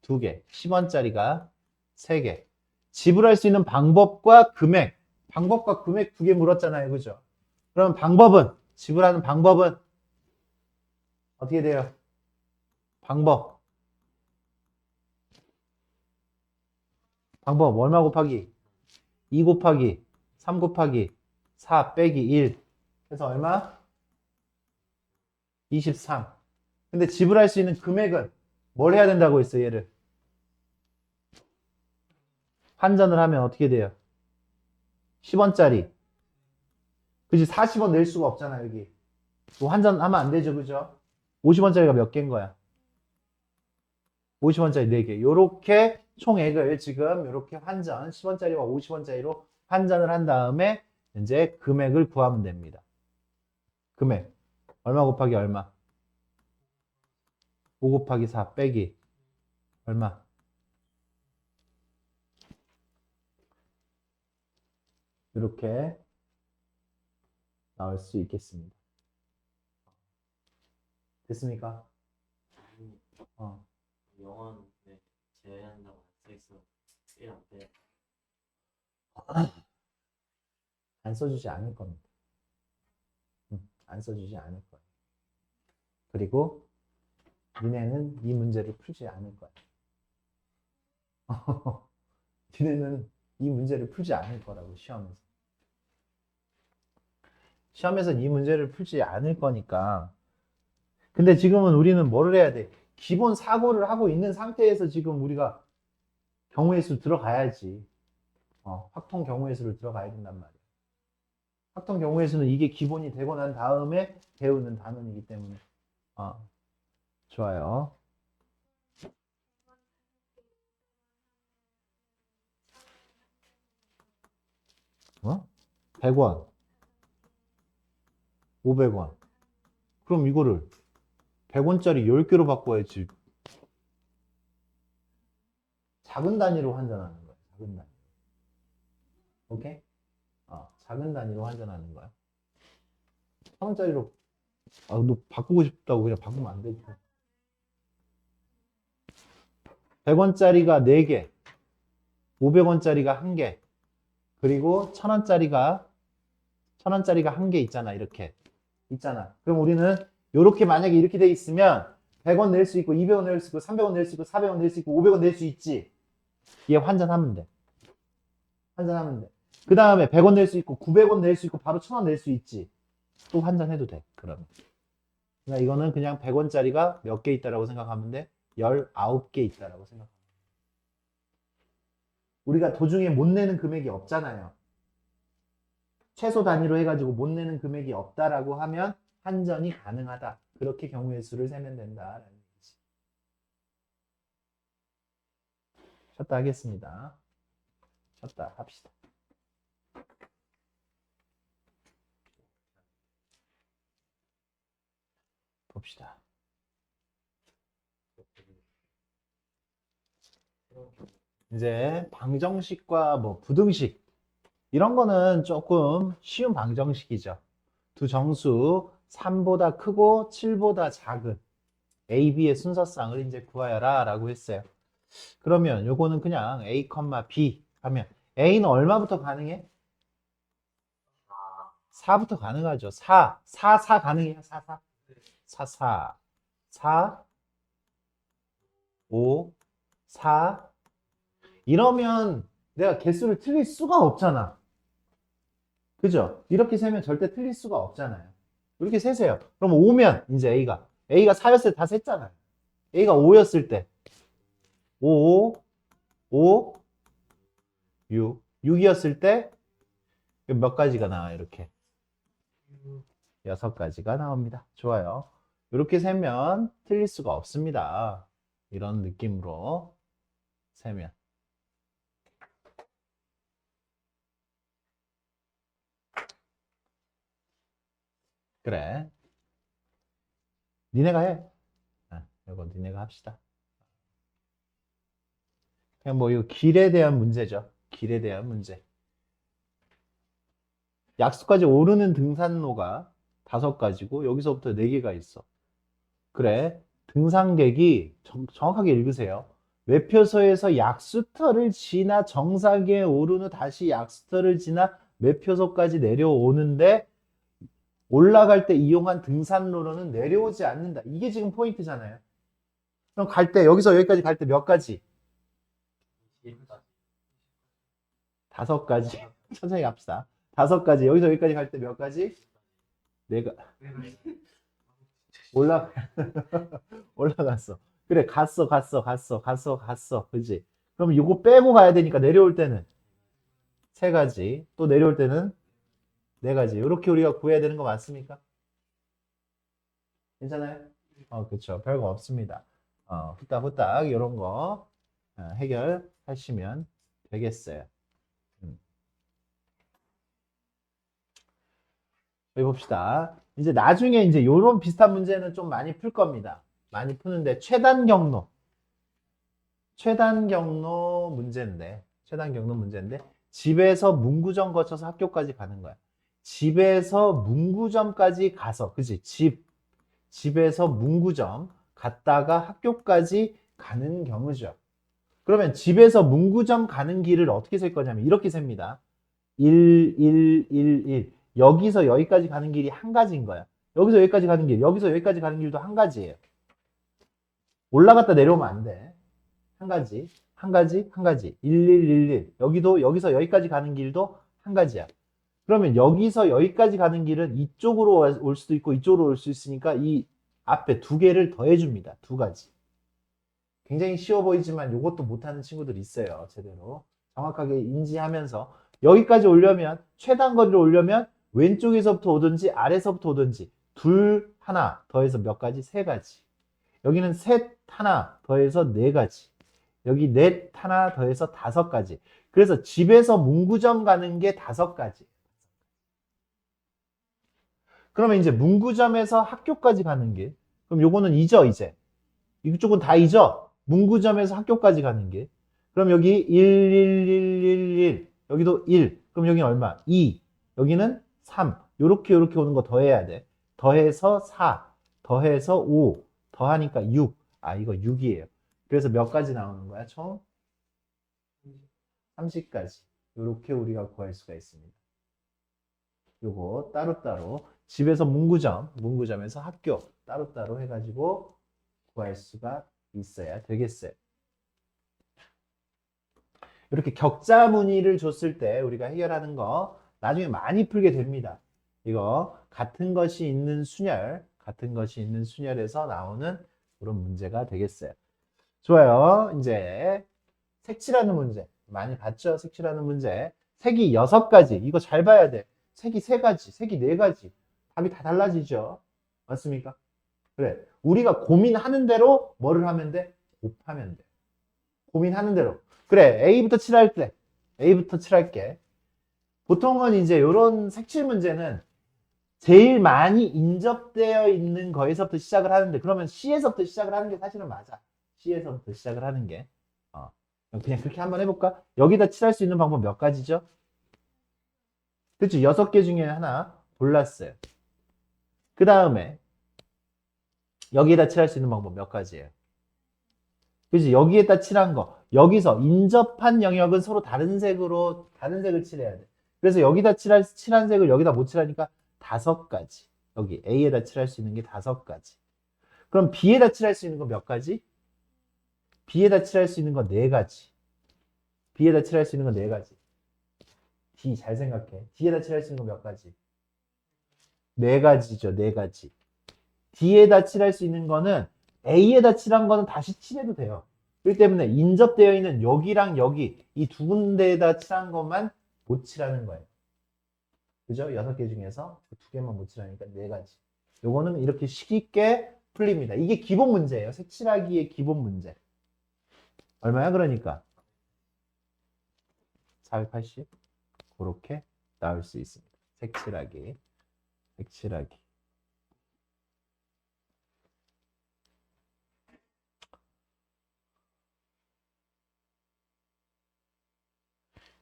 2개, 10원짜리가 3개. 지불할 수 있는 방법과 금액, 방법과 금액 2개 물었잖아요. 그죠? 그럼 방법은, 지불하는 방법은 어떻게 돼요? 방법 얼마 곱하기? 2 곱하기 3 곱하기 4 빼기 1 해서 얼마? 23. 근데 지불할 수 있는 금액은 뭘 해야 된다고 했어, 얘를? 환전을 하면 어떻게 돼요? 10원짜리. 그지? 40원 낼 수가 없잖아, 여기. 환전하면 안 되죠, 그죠? 50원짜리가 몇 개인 거야? 50원짜리 4개. 요렇게 총액을 지금 요렇게 환전, 10원짜리와 50원짜리로 환전을 한 다음에 이제 금액을 구하면 됩니다. 금액. 얼마 곱하기 얼마? 5 곱하기 4 빼기 얼마? 이렇게 나올 수 있겠습니다. 됐습니까? 어. 영어는 네, 제외한다고 써있어. 1안 빼. 안 써주지 않을 겁니다. 안 써주지 않을 거예요. 그리고 니네는 이 문제를 풀지 않을 거야. 니네는 이 문제를 풀지 않을 거라고, 시험에서. 시험에서는 이 문제를 풀지 않을 거니까. 근데 지금은 우리는 뭐를 해야 돼? 기본 사고를 하고 있는 상태에서 지금 우리가 경우의 수 들어가야지. 확통 경우의 수를 들어가야 된단 말이야. 확통 경우의 수는 이게 기본이 되고 난 다음에 배우는 단원이기 때문에. 좋아요. 어? 100원, 500원. 그럼 이거를 100원짜리 10개로 바꿔야지. 작은 단위로 환전하는 거야. 작은 단위. 오케이? 작은 단위로 환전하는 거야. 1000원짜리로 너 바꾸고 싶다고 그냥 바꾸면 안 되지. 100원짜리가 4개, 500원짜리가 1개, 그리고 1000원짜리가 1개 있잖아. 이렇게 있잖아. 그럼 우리는 이렇게 만약에 이렇게 돼 있으면 100원 낼 수 있고 200원 낼 수 있고 300원 낼 수 있고 400원 낼 수 있고 500원 낼 수 있지. 얘 환전하면 돼. 환전하면 돼. 그 다음에 100원 낼 수 있고 900원 낼 수 있고 바로 1000원 낼 수 있지. 또 환전해도 돼. 그러면. 그러니까 이거는 그냥 100원짜리가 몇 개 있다라고 생각하면 돼. 19개 있다라고 생각하면 돼. 우리가 도중에 못 내는 금액이 없잖아요. 최소 단위로 해가지고 못 내는 금액이 없다라고 하면 환전이 가능하다. 그렇게 경우의 수를 세면 된다라는 얘기지. 쉬었다 하겠습니다. 쉬었다 합시다. 봅시다. 이제 방정식과 뭐 부등식 이런 거는 조금 쉬운 방정식이죠. 두 정수 3보다 크고 7보다 작은 A, B의 순서쌍을 이제 구하여라 라고 했어요. 그러면 요거는 그냥 A, B 하면 A는 얼마부터 가능해? 4부터 가능하죠. 4 가능해요. 4 5 4 이러면 내가 개수를 틀릴 수가 없잖아. 그죠? 이렇게 세면 절대 틀릴 수가 없잖아요. 이렇게 세세요. 그럼 5면 이제 A가 4였을 때 다 셌잖아요. A가 5였을 때 5, 6 6이었을 때 몇 가지가 나와요? 이렇게 6가지가 나옵니다. 좋아요. 이렇게 세면 틀릴 수가 없습니다. 이런 느낌으로 세면 그래. 니네가 해. 이거 니네가 합시다. 그냥 뭐 이 길에 대한 문제죠. 길에 대한 문제. 약수까지 오르는 등산로가 5가지고 여기서부터 4개가 있어. 그래. 등산객이 정확하게 읽으세요. 매표소에서 약수터를 지나 정상에 오른 후 다시 약수터를 지나 매표소까지 내려오는데 올라갈 때 이용한 등산로로는 내려오지 않는다. 이게 지금 포인트잖아요. 그럼 갈 때 여기서 여기까지 갈 때 몇 가지? 5가지. 천천히 갑시다. 5가지. 여기서 여기까지 갈 때 몇 가지? 4가. 올라갔어. 그래, 갔어. 그지? 그럼 이거 빼고 가야 되니까 내려올 때는 3가지. 또 내려올 때는 4가지. 이렇게 우리가 구해야 되는 거 맞습니까? 괜찮아요? 그쵸. 별거 없습니다. 후딱후딱 이런 거 해결하시면 되겠어요. 여기 봅시다. 이제 나중에 이제 요런 비슷한 문제는 좀 많이 풀 겁니다. 많이 푸는데 최단 경로 문제인데 집에서 문구점 거쳐서 학교까지 가는 거야. 집에서 문구점까지 가서 그치? 집에서 문구점 갔다가 학교까지 가는 경우죠. 그러면 집에서 문구점 가는 길을 어떻게 셀 거냐면 이렇게 셉니다. 1, 1, 1, 1. 여기서 여기까지 가는 길이 한 가지인 거야. 여기서 여기까지 가는 길, 여기서 여기까지 가는 길도 한 가지예요. 올라갔다 내려오면 안 돼. 한 가지. 1, 1, 1, 1. 여기도 여기서 여기까지 가는 길도 한 가지야. 그러면 여기서 여기까지 가는 길은 이쪽으로 올 수도 있고 이쪽으로 올 수 있으니까 이 앞에 2개를 더해줍니다. 2가지. 굉장히 쉬워 보이지만 이것도 못하는 친구들이 있어요. 제대로. 정확하게 인지하면서 여기까지 오려면 최단 거리를 오려면 왼쪽에서부터 오든지 아래서부터 오든지 하나 더해서 몇 가지? 3가지. 여기는 하나 더해서 4가지. 여기 하나 더해서 5가지. 그래서 집에서 문구점 가는 게 5가지. 그러면 이제 문구점에서 학교까지 가는 길. 그럼 요거는 잊어, 이제. 이쪽은 다 잊어. 문구점에서 학교까지 가는 게. 그럼 여기 1, 1, 1, 1, 1. 여기도 1. 그럼 여기는 얼마? 2. 여기는 3. 요렇게 오는 거 더해야 돼. 더해서 4. 더해서 5. 더하니까 6. 아, 이거 6이에요. 그래서 몇 가지 나오는 거야, 총? 30가지. 요렇게 우리가 구할 수가 있습니다. 요거 따로따로 집에서 문구점에서 학교 따로따로 해가지고 구할 수가 있어야 되겠어요. 이렇게 격자 무늬를 줬을 때 우리가 해결하는 거 나중에 많이 풀게 됩니다. 이거 같은 것이 있는 순열에서 나오는 그런 문제가 되겠어요. 좋아요. 이제 색칠하는 문제 많이 봤죠? 색칠하는 문제 색이 6가지. 이거 잘 봐야 돼. 색이 3가지, 색이 4가지. 답이 다 달라지죠. 맞습니까? 그래. 우리가 고민하는 대로 뭐를 하면 돼? 곱하면 돼. 고민하는 대로. 그래. A부터 칠할게. A부터 칠할게. 보통은 이제 이런 색칠 문제는 제일 많이 인접되어 있는 거에서부터 시작을 하는데, 그러면 C에서부터 시작을 하는 게 사실은 맞아. C에서부터 시작을 하는 게. 그냥 그렇게 한번 해볼까? 여기다 칠할 수 있는 방법 몇 가지죠? 그렇죠. 6개 중에 하나 골랐어요. 그 다음에 여기에다 칠할 수 있는 방법 몇 가지예요? 그렇지. 여기에다 칠한 거. 여기서 인접한 영역은 서로 다른 색을 칠해야 돼. 그래서 여기다 칠한 색을 여기다 못 칠하니까 5가지. 여기 A에다 칠할 수 있는 게 5가지. 그럼 B에다 칠할 수 있는 거 몇 가지? B에다 칠할 수 있는 거 4가지. B에다 칠할 수 있는 거 4가지. D 잘 생각해. D에다 칠할 수 있는 거 몇 가지? 4가지죠. 4가지. D에다 칠할 수 있는 거는 A에다 칠한 거는 다시 칠해도 돼요. 그렇기 때문에 인접되어 있는 여기랑 여기 이 2군데에다 칠한 것만 못 칠하는 거예요. 그죠? 6개 중에서 그 2개만 못 칠하니까 4가지. 요거는 이렇게 쉽게 풀립니다. 이게 기본 문제예요. 색칠하기의 기본 문제. 얼마야 그러니까? 480. 그렇게 나올 수 있습니다. 색칠하기.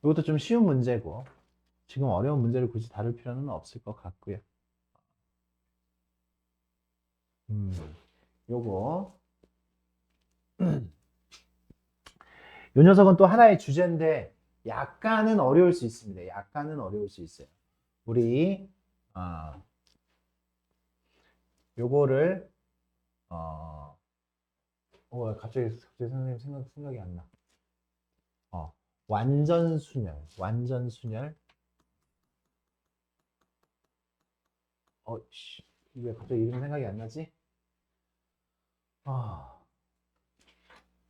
이것도 좀 쉬운 문제고 지금 어려운 문제를 굳이 다룰 필요는 없을 것 같고요. 요거 요 녀석은 또 하나의 주제인데 약간은 어려울 수 있습니다. 약간은 어려울 수 있어요. 우리 요거를 갑자기 선생님 생각이 안 나. 완전순열. 왜 갑자기 이름 생각이 안 나지?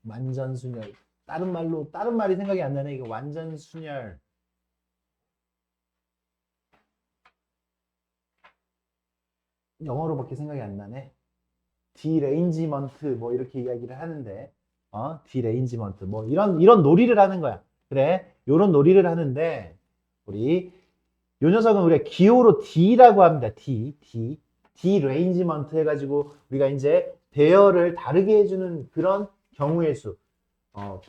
완전순열. 다른 말이 생각이 안 나네. 이거 완전순열. 영어로밖에 생각이 안 나네. 디레인지먼트 뭐 이렇게 이야기를 하는데, 디레인지먼트 뭐 이런 놀이를 하는 거야. 그래, 요런 놀이를 하는데 우리 요 녀석은 우리가 기호로 D라고 합니다. 디레인지먼트 해가지고 우리가 이제 배열을 다르게 해주는 그런 경우의 수.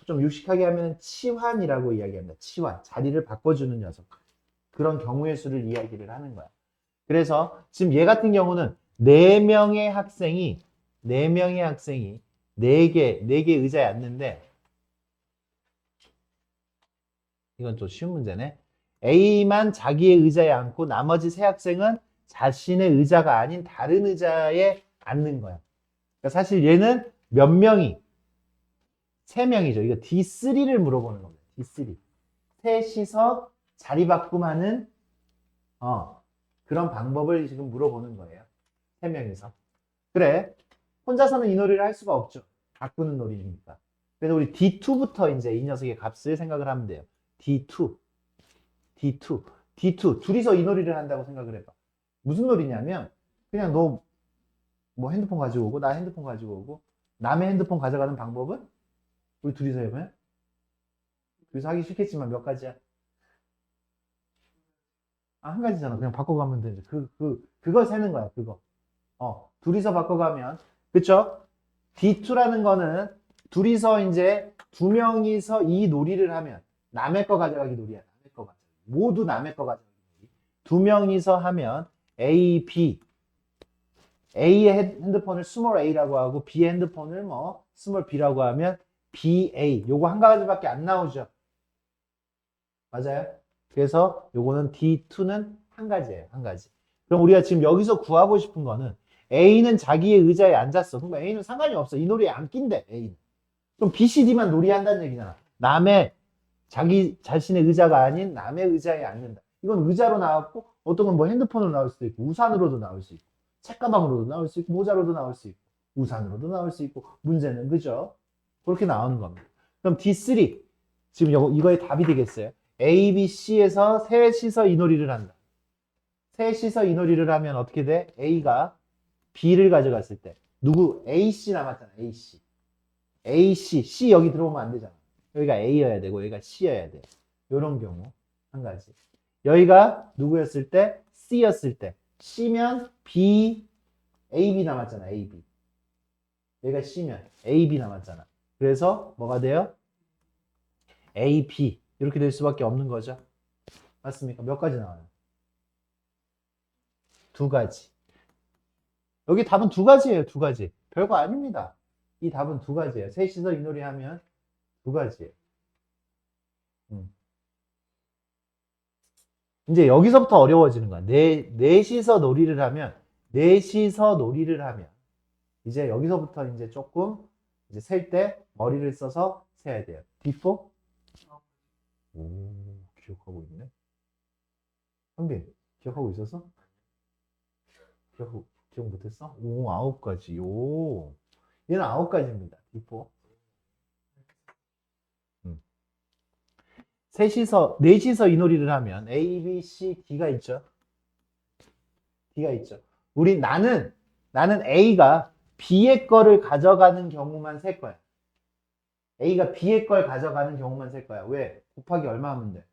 좀 유식하게 하면 치환이라고 이야기합니다. 치환, 자리를 바꿔주는 녀석. 그런 경우의 수를 이야기를 하는 거야. 그래서 지금 얘 같은 경우는 4명의 학생이 4개 의자에 앉는데, 이건 또 쉬운 문제네. A만 자기의 의자에 앉고 나머지 3학생은 자신의 의자가 아닌 다른 의자에 앉는 거야. 그러니까 사실 얘는 몇 명이? 3명이죠. 이거 D3를 물어보는 겁니다. D3. 셋이서 자리 바꿈하는 그런 방법을 지금 물어보는 거예요. 3명이서. 그래. 혼자서는 이 놀이를 할 수가 없죠. 바꾸는 놀이니까. 그래서 우리 D2부터 이제 이 녀석의 값을 생각을 하면 돼요. D2. 둘이서 이 놀이를 한다고 생각을 해봐. 무슨 놀이냐면, 그냥 너 뭐 핸드폰 가지고 오고, 나 핸드폰 가지고 오고, 남의 핸드폰 가져가는 방법은 우리 둘이서 해봐요. 둘이서 하기 싫겠지만 몇 가지야? 한 가지잖아. 그냥 바꿔가면 되지. 그걸 세는 거야, 그거. 둘이서 바꿔가면 그쵸? D2라는 거는 둘이서 이제 두 명이서 이 놀이를 하면 남의 거 가져가기 놀이야. 남의 거 가져가기. 모두 남의 거 가져가기 놀이. 두 명이서 하면 A, B. A의 핸드폰을 스몰 a라고 하고 B의 핸드폰을 뭐 스몰 b라고 하면 BA. 요거 한 가지밖에 안 나오죠. 맞아요? 그래서 요거는 D2는 한 가지예요. 한 가지. 그럼 우리가 지금 여기서 구하고 싶은 거는 A는 자기의 의자에 앉았어. 그럼 A는 상관이 없어. 이 놀이에 안 낀대. A는. 그럼 B, C, D만 놀이한다는 얘기잖아. 남의 자기 자신의 의자가 아닌 남의 의자에 앉는다. 이건 의자로 나왔고 어떤 건 뭐 핸드폰으로 나올 수도 있고 우산으로도 나올 수 있고 책가방으로도 나올 수 있고 모자로도 나올 수 있고 우산으로도 나올 수 있고 문제는 그죠? 그렇게 나오는 겁니다. 그럼 D3 지금 이거의 답이 되겠어요. A, B, C에서 셋이서 이 놀이를 한다. 셋이서 이 놀이를 하면 어떻게 돼? A가 B를 가져갔을 때 누구? A, C 남았잖아. A, C. A, C 여기 들어오면 안 되잖아. 여기가 A여야 되고 여기가 C여야 돼. 이런 경우 한 가지. 여기가 누구였을 때? C였을 때. C면 B, AB 남았잖아. AB. 여기가 C면 AB 남았잖아. 그래서 뭐가 돼요? AB. 이렇게 될 수밖에 없는 거죠. 맞습니까? 몇 가지 나와요? 두 가지. 여기 답은 두 가지예요. 두 가지. 별거 아닙니다. 이 답은 두 가지예요. 셋이서 이 놀이 하면 두 가지예요. 이제 여기서부터 어려워지는 거야. 넷이서 놀이를 하면 이제 여기서부터 이제 조금 이제 셀 때 머리를 써서 세야 돼요. D4? 오, 기억하고 있네. 현빈, 기억하고 있었어? 기억 못했어? 오, 9가지. 오, 얘는 9가지입니다. D4. 넷이서 이 놀이를 하면 A, B, C, D가 있죠. D가 있죠. 나는 A가 B의 거를 가져가는 경우만 셀 거야. A가 B의 걸 가져가는 경우만 셀 거야. 왜? 곱하기 얼마 하면 돼?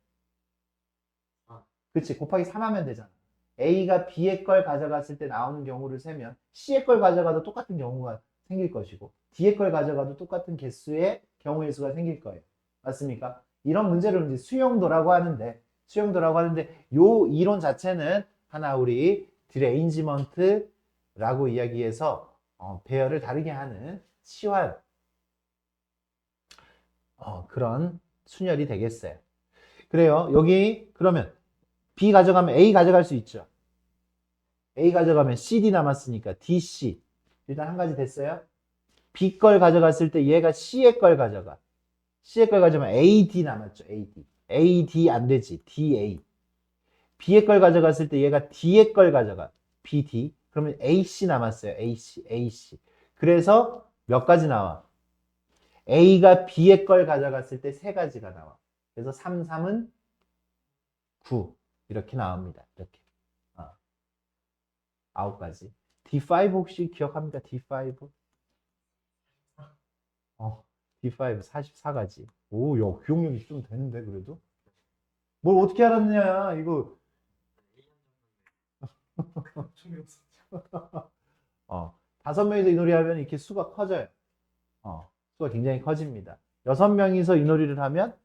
그치, 곱하기 3 하면 되잖아. A가 B의 걸 가져갔을 때 나오는 경우를 세면 C의 걸 가져가도 똑같은 경우가 생길 것이고 D의 걸 가져가도 똑같은 개수의 경우의 수가 생길 거예요. 맞습니까? 이런 문제를 이제 수용도라고 하는데 요 이론 자체는 하나 우리 디레인지먼트라고 이야기해서 배열을 다르게 하는 치환 그런 순열이 되겠어요. 그래요. 여기 그러면 B 가져가면 A 가져갈 수 있죠. A 가져가면 CD 남았으니까 DC 일단 한 가지 됐어요. B 걸 가져갔을 때 얘가 C의 걸 가져가. C의 걸 가져가면 AD 남았죠. AD 안 되지. DA. B의 걸 가져갔을 때 얘가 D의 걸 가져가. BD. 그러면 AC 남았어요. AC. 그래서 몇 가지 나와? A가 B의 걸 가져갔을 때 세 가지가 나와. 그래서 3, 3은 9. 이렇게 나옵니다. 이렇게. 9가지. D5 혹시 기억합니까? D5? D5 44가지. 오, 야, 기억력이 좀 되는데, 그래도? 뭘 어떻게 알았냐, 이거. 다섯 명이서 이 놀이 하면 이렇게 수가 커져요. 수가 굉장히 커집니다. 6명이서 이 놀이를 하면,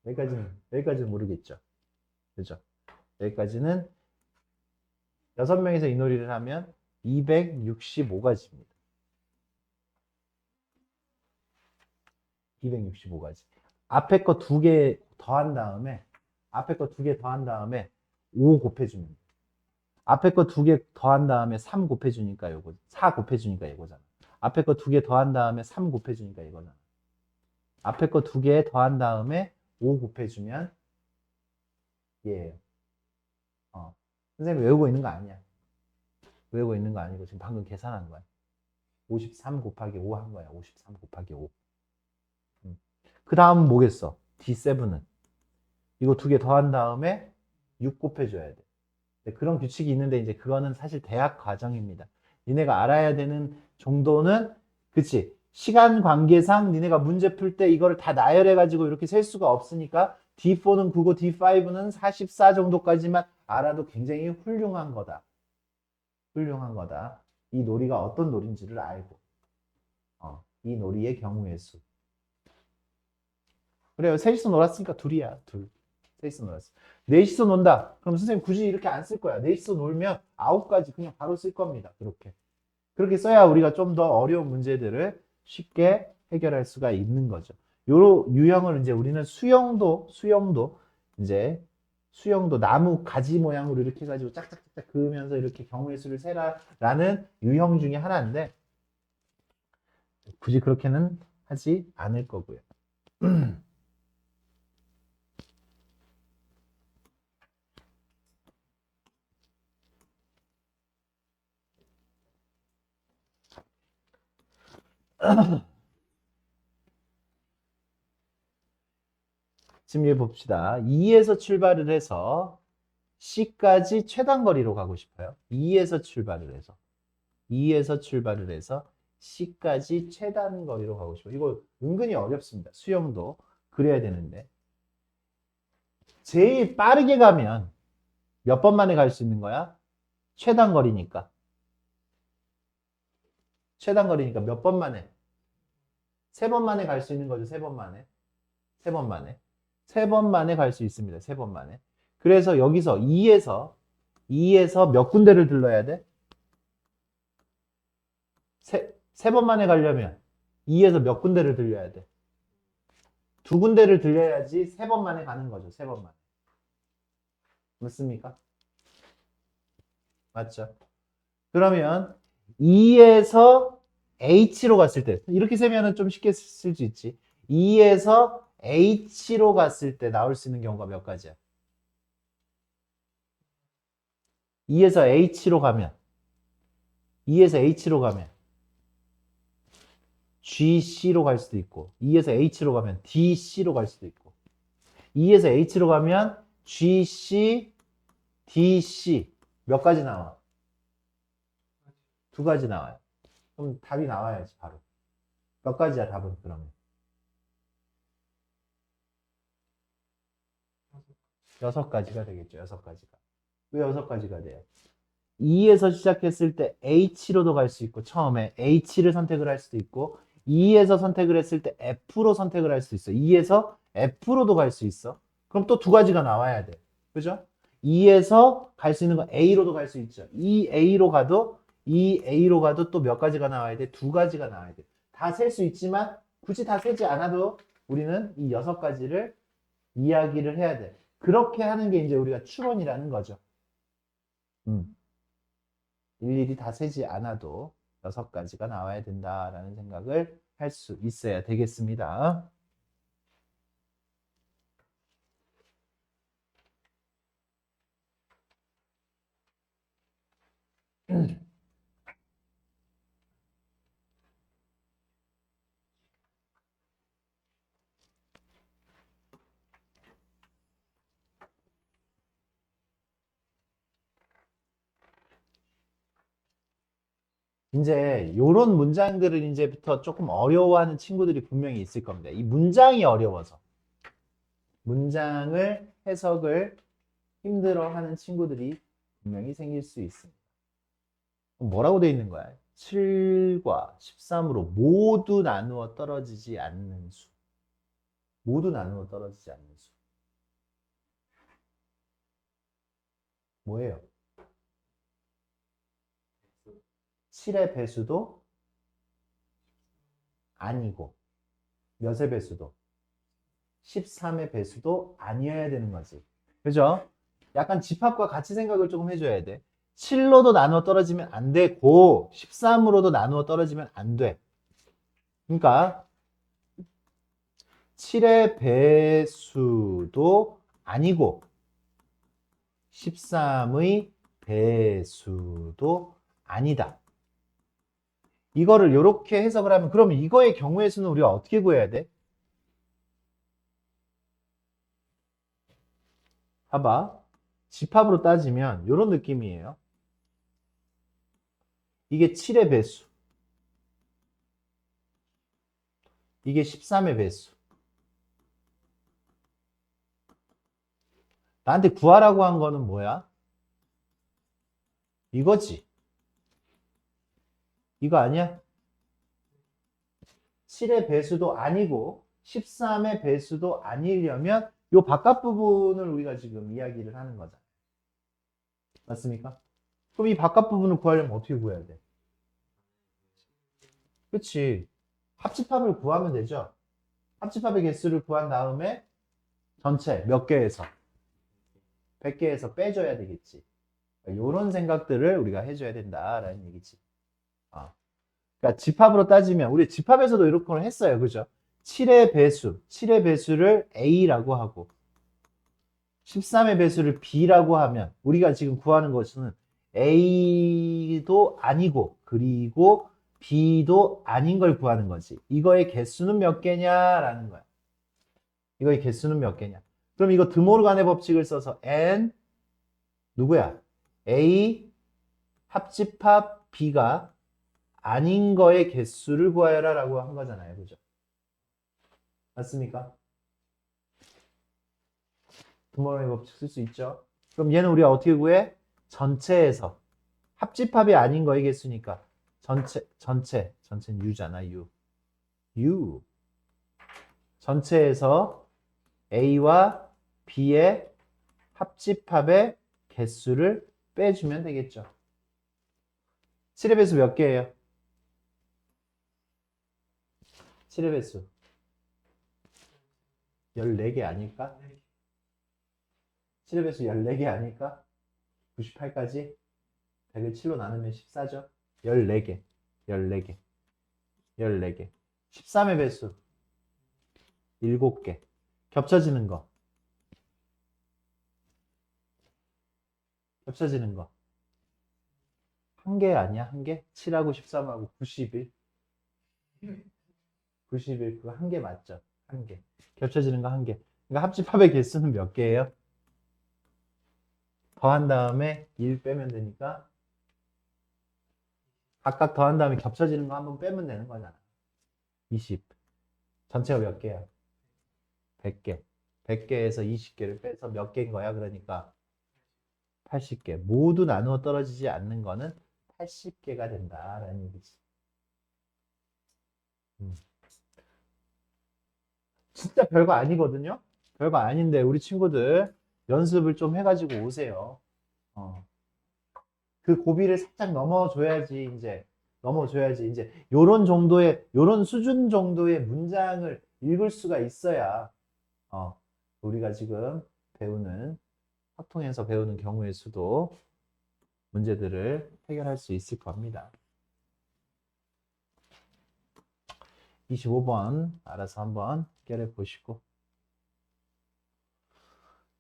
여기까지는 모르겠죠. 그죠? 여기까지는 6명이서 이 놀이를 하면 265가지입니다. 265가지. 앞에 거 2개 더한 다음에 5 곱해주면 돼. 앞에 거 2개 더한 다음에 3 곱해주니까 요거 4 곱해주니까 이거잖아. 앞에 거 2개 더한 다음에 3 곱해주니까 이거잖아. 앞에 거 2개 더한 다음에 5 곱해주면 얘예요. 선생님 외우고 있는 거 아니야. 외우고 있는 거 아니고 지금 방금 계산한 거야. 53 곱하기 5 한 거야. 53 곱하기 5. 그 다음은 뭐겠어? D7은 이거 2개 더한 다음에 6 곱해줘야 돼. 그런 규칙이 있는데 이제 그거는 사실 대학 과정입니다. 니네가 알아야 되는 정도는 그치? 시간 관계상 니네가 문제 풀 때 이거를 다 나열해가지고 이렇게 셀 수가 없으니까 D4는 9고 D5는 44 정도까지만 알아도 굉장히 훌륭한 거다. 훌륭한 거다. 이 놀이가 어떤 놀인지를 알고 이 놀이의 경우의 수. 그래요. 셋이서 놀았으니까 둘이야. 둘. 셋이서 놀았어. 넷이서 논다. 그럼 선생님 굳이 이렇게 안 쓸 거야. 넷이서 놀면 9가지 그냥 바로 쓸 겁니다. 그렇게. 그렇게 써야 우리가 좀 더 어려운 문제들을 쉽게 해결할 수가 있는 거죠. 요 유형을 이제 우리는 수영도 나무 가지 모양으로 이렇게 해가지고 짝짝짝짝 그으면서 이렇게 경우의 수를 세라라는 유형 중에 하나인데 굳이 그렇게는 하지 않을 거고요. 지금 여기 봅시다. 2에서 출발을 해서 C까지 최단 거리로 가고 싶어요. 2에서 출발을 해서 C까지 최단 거리로 가고 싶어요. 이거 은근히 어렵습니다. 수영도 그래야 되는데. 제일 빠르게 가면 몇 번 만에 갈 수 있는 거야? 최단 거리니까. 최단 거리니까 몇 번 만에? 3번 만에 갈 수 있는 거죠. 3번 만에. 3번 만에. 3번 만에 갈 수 있습니다. 3번 만에. 그래서 여기서 2에서 몇 군데를 들러야 돼? 세 번 만에 가려면 2에서 몇 군데를 들려야 돼? 2군데를 들려야지 3번 만에 가는 거죠. 3번 만에. 맞습니까? 맞죠? 그러면 2에서 H로 갔을 때 이렇게 세면은 좀 쉽게 쓸 수 있지. 2에서 H로 갔을 때 나올 수 있는 경우가 몇 가지야? 2에서 H로 가면 GC로 갈 수도 있고 2에서 H로 가면 DC로 갈 수도 있고 2에서 H로 가면 GC, DC 몇 가지 나와? 2가지 나와요. 그럼 답이 나와야지 바로. 몇 가지야 답은 그러면? 6가지가 되겠죠. 6가지가. 왜 6가지가 돼요? 2에서 시작했을 때 H로도 갈 수 있고 처음에 H를 선택을 할 수도 있고 2에서 선택을 했을 때 F로 선택을 할 수 있어. 2에서 F로도 갈 수 있어. 그럼 또 2가지가 나와야 돼. 그죠? 2에서 갈 수 있는 건 A로도 갈 수 있죠. 이 A로 가도 또 몇 가지가 나와야 돼? 2가지가 나와야 돼. 다 셀 수 있지만 굳이 다 세지 않아도 우리는 이 6가지를 이야기를 해야 돼. 그렇게 하는 게 이제 우리가 추론이라는 거죠. 일일이 다 세지 않아도 6가지가 나와야 된다라는 생각을 할 수 있어야 되겠습니다. 이제 요런 문장들을 이제부터 조금 어려워하는 친구들이 분명히 있을 겁니다. 이 문장이 어려워서 문장을 해석을 힘들어하는 친구들이 분명히 생길 수 있습니다. 뭐라고 되어 있는 거야? 7과 13으로 모두 나누어 떨어지지 않는 수. 모두 나누어 떨어지지 않는 수. 뭐예요? 7의 배수도 아니고 몇의 배수도? 13의 배수도 아니어야 되는 거지. 그죠? 약간 집합과 같이 생각을 조금 해줘야 돼. 7로도 나누어 떨어지면 안 되고 13으로도 나누어 떨어지면 안 돼. 그러니까 7의 배수도 아니고 13의 배수도 아니다. 이거를 이렇게 해석을 하면 그럼 이거의 경우의 수는 우리가 어떻게 구해야 돼? 봐봐. 집합으로 따지면 이런 느낌이에요. 이게 7의 배수. 이게 13의 배수. 나한테 구하라고 한 거는 뭐야? 이거지. 이거 아니야? 7의 배수도 아니고 13의 배수도 아니려면 요 바깥 부분을 우리가 지금 이야기를 하는 거잖아. 맞습니까? 그럼 이 바깥 부분을 구하려면 어떻게 구해야 돼? 그치? 합집합을 구하면 되죠. 합집합의 개수를 구한 다음에 전체 몇 개에서? 100개에서 빼줘야 되겠지. 이런 생각들을 우리가 해줘야 된다라는 얘기지. 그러니까 집합으로 따지면 우리 집합에서도 이렇게 했어요. 그죠? 7의 배수를 A라고 하고 13의 배수를 B라고 하면 우리가 지금 구하는 것은 A도 아니고 그리고 B도 아닌 걸 구하는 거지. 이거의 개수는 몇 개냐라는 거야. 이거의 개수는 몇 개냐. 그럼 이거 드모르간의 법칙을 써서 N 누구야? A 합집합 B가 아닌 거의 개수를 구하여라 라고 한 거잖아요. 그죠? 맞습니까? 드모르간의 법칙 쓸 수 있죠. 그럼 얘는 우리가 어떻게 구해? 전체에서 합집합이 아닌 거의 개수니까 전체는 U잖아. U 전체에서 A와 B의 합집합의 개수를 빼주면 되겠죠. 7의 배수 몇 개예요? 7의 배수 14개 아닐까? 7의 배수 14개 아닐까? 98까지 100을 7로 나누면 14죠. 14개 13의 배수 7개 겹쳐지는 거 한 개 아니야? 한 개? 7하고 13하고 91 그거 한 개 맞죠? 한 개 겹쳐지는 거 한 개. 그러니까 합집합의 개수는 몇 개예요? 더한 다음에 1 빼면 되니까 각각 더한 다음에 겹쳐지는 거 한번 빼면 되는 거잖아. 20 전체가 몇 개야? 100개 100개에서 20개를 빼서 몇 개인 거야? 그러니까 80개 모두 나누어 떨어지지 않는 거는 80개가 된다라는 얘기지. 진짜 별거 아니거든요. 별거 아닌데 우리 친구들 연습을 좀 해가지고 오세요. 그 고비를 살짝 넘어줘야지 이제 요런 수준 정도의 문장을 읽을 수가 있어야 우리가 지금 배우는 확통에서 배우는 경우의 수도 문제들을 해결할 수 있을 겁니다. 25번 알아서 한번 해결해 보시고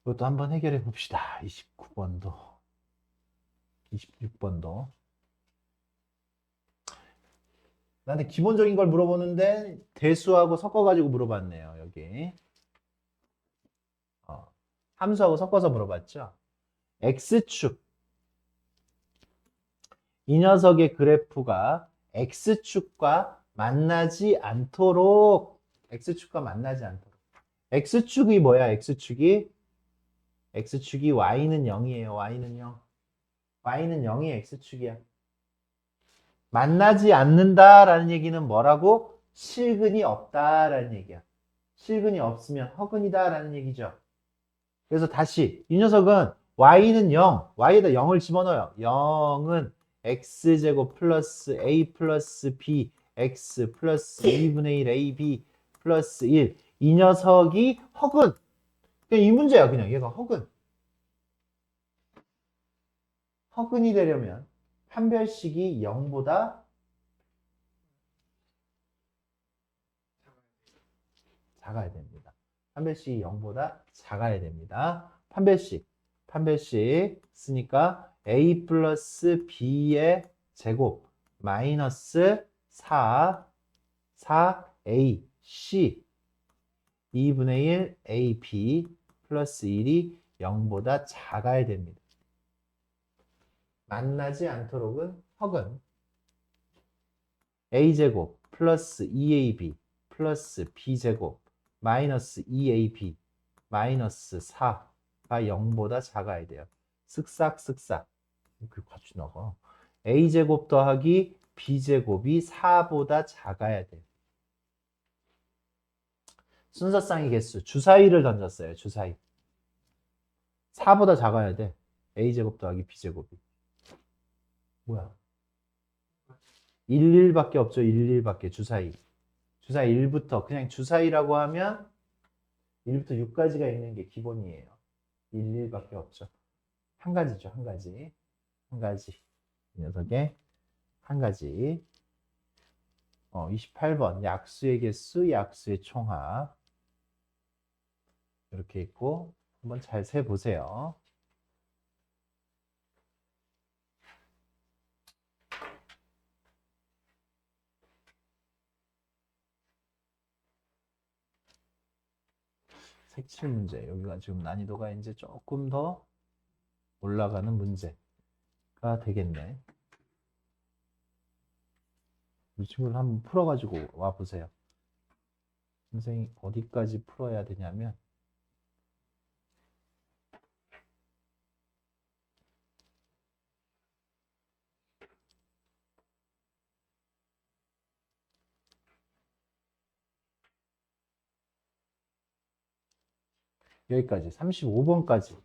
이것도 한번 해결해 봅시다. 29번도 26번도 나한테 기본적인 걸 물어보는데 대수하고 섞어가지고 물어봤네요. 여기 함수하고 섞어서 물어봤죠. X축 이 녀석의 그래프가 X축과 만나지 않도록 X축이 뭐야? X축이 Y는 0이에요. Y는 0이 X축이야. 만나지 않는다라는 얘기는 뭐라고? 실근이 없다라는 얘기야. 실근이 없으면 허근이다라는 얘기죠. 그래서 다시 이 녀석은 Y는 0, Y에다 0을 집어넣어요. 0은 X제곱 플러스 A 플러스 B X 플러스 2분의 1 AB 플러스 1. 이 녀석이 허근. 그냥 이 문제야. 그냥 얘가 허근이 되려면 판별식이 0보다 작아야 됩니다. 판별식이 0보다 작아야 됩니다. 판별식 쓰니까 A 플러스 B의 제곱 마이너스 4A C 2분의 1 AP 플러스 1이 0보다 작아야 됩니다. 만나지 않도록은 허근 A제곱 플러스 2AB 플러스 B제곱 마이너스 2AB 마이너스 4가 0보다 작아야 돼요. 쓱싹 이렇게 같이 나가. A제곱 더하기 b제곱이 4보다 작아야 돼. 순서쌍의 개수, 주사위를 던졌어요. 주사위. 4보다 작아야 돼. a제곱 더하기 b제곱이. 뭐야? 1, 1밖에 없죠. 1, 1밖에 주사위. 주사위 1부터 그냥 주사위라고 하면 1부터 6까지가 있는 게 기본이에요. 1, 1밖에 없죠. 한 가지죠. 한 가지. 한 가지. 이 녀석의 한 가지. 28번 약수의 개수, 약수의 총합. 이렇게 있고 한번 잘 세보세요. 색칠 문제. 여기가 지금 난이도가 이제 조금 더 올라가는 문제가 되겠네. 이 친구를 한번 풀어가지고 와보세요. 선생님 어디까지 풀어야 되냐면 여기까지 35번까지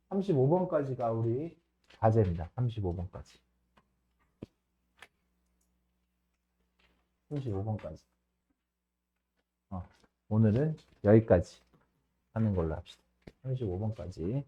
35번까지가 우리 과제입니다. 35번까지 35번까지 오늘은 여기까지 하는 걸로 합시다. 35번까지